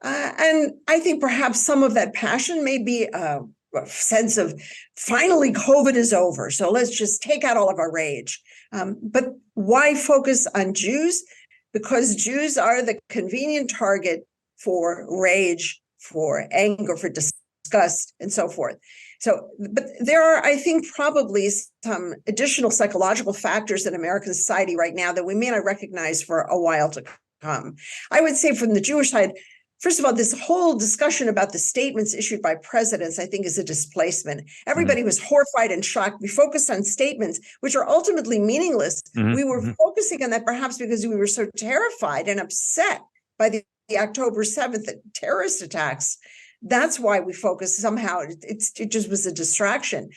And I think perhaps some of that passion may be a sense of finally COVID is over, so let's just take out all of our rage. But why focus on Jews? Because Jews are the convenient target for rage, for anger, for disgust, and so forth. So, but there are, I think, probably some additional psychological factors in American society right now that we may not recognize for a while to come. I would say from the Jewish side, first of all, this whole discussion about the statements issued by presidents, I think, is a displacement. Everybody was horrified and shocked. We focused on statements, which are ultimately meaningless. We were focusing on that perhaps because we were so terrified and upset by the October 7th terrorist attacks. That's why we focused somehow. It just was a distraction.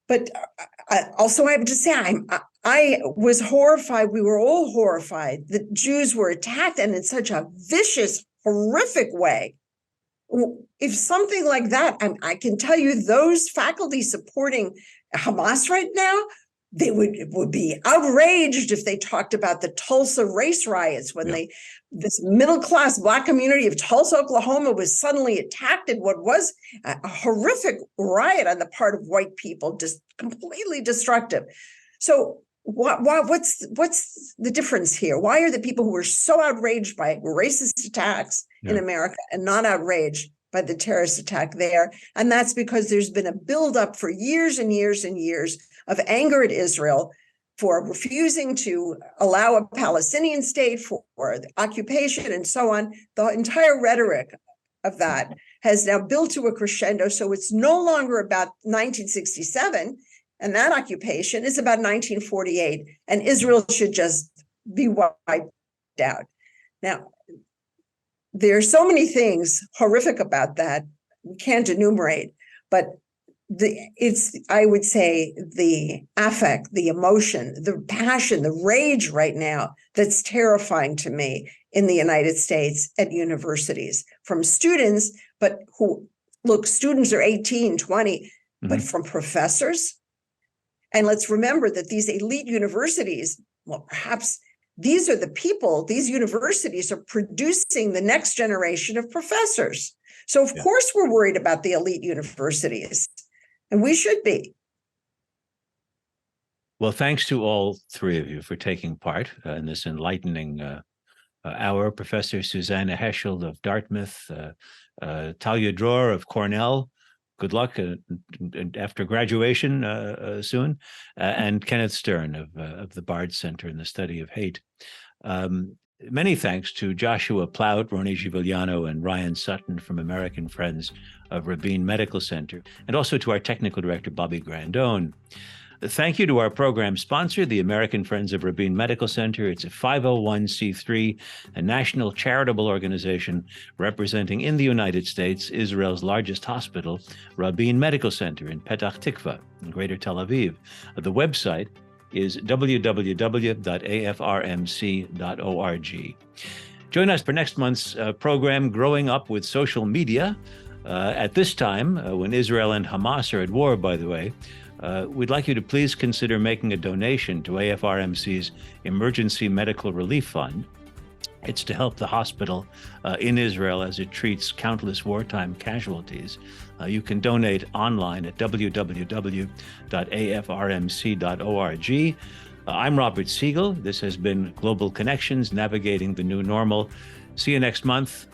But also, I have to say, I was horrified. We were all horrified that Jews were attacked, and in such a vicious, horrific way. If something like that, I can tell you those faculty supporting Hamas right now, they would be outraged if they talked about the Tulsa race riots when this middle-class Black community of Tulsa, Oklahoma was suddenly attacked in what was a horrific riot on the part of white people, just completely destructive. So what's the difference here? Why are the people who are so outraged by racist attacks in America and not outraged by the terrorist attack there? And that's because there's been a buildup for years and years and years of anger at Israel for refusing to allow a Palestinian state, for the occupation, and so on. The entire rhetoric of that has now built to a crescendo. So it's no longer about 1967 and that occupation. It's about 1948, and Israel should just be wiped out. Now, there are so many things horrific about that we can't enumerate, but I would say, the affect, the emotion, the passion, the rage right now that's terrifying to me in the United States at universities from students, but students are 18, 20, but from professors. And let's remember that these elite universities, well, perhaps these are the people, these universities are producing the next generation of professors. So of course we're worried about the elite universities. And we should be. Well, thanks to all three of you for taking part in this enlightening hour. Professor Susannah Heschel of Dartmouth, Talia Dror of Cornell. Good luck after graduation soon. And Kenneth Stern of the Bard Center in the Study of Hate. Many thanks to Joshua Plout, Roni Giuliano, and Ryan Sutton from American Friends of Rabin Medical Center, and also to our technical director, Bobby Grandone. Thank you to our program sponsor, the American Friends of Rabin Medical Center. It's a 501c3, a national charitable organization representing in the United States Israel's largest hospital, Rabin Medical Center in Petach Tikva, in Greater Tel Aviv. The website is www.afrmc.org. Join us for next month's program, Growing Up with Social Media. At this time, when Israel and Hamas are at war, by the way, we'd like you to please consider making a donation to AFRMC's Emergency Medical Relief Fund. It's to help the hospital in Israel as it treats countless wartime casualties. You can donate online at www.afrmc.org. I'm Robert Siegel. This has been Global Connections, Navigating the New Normal. See you next month.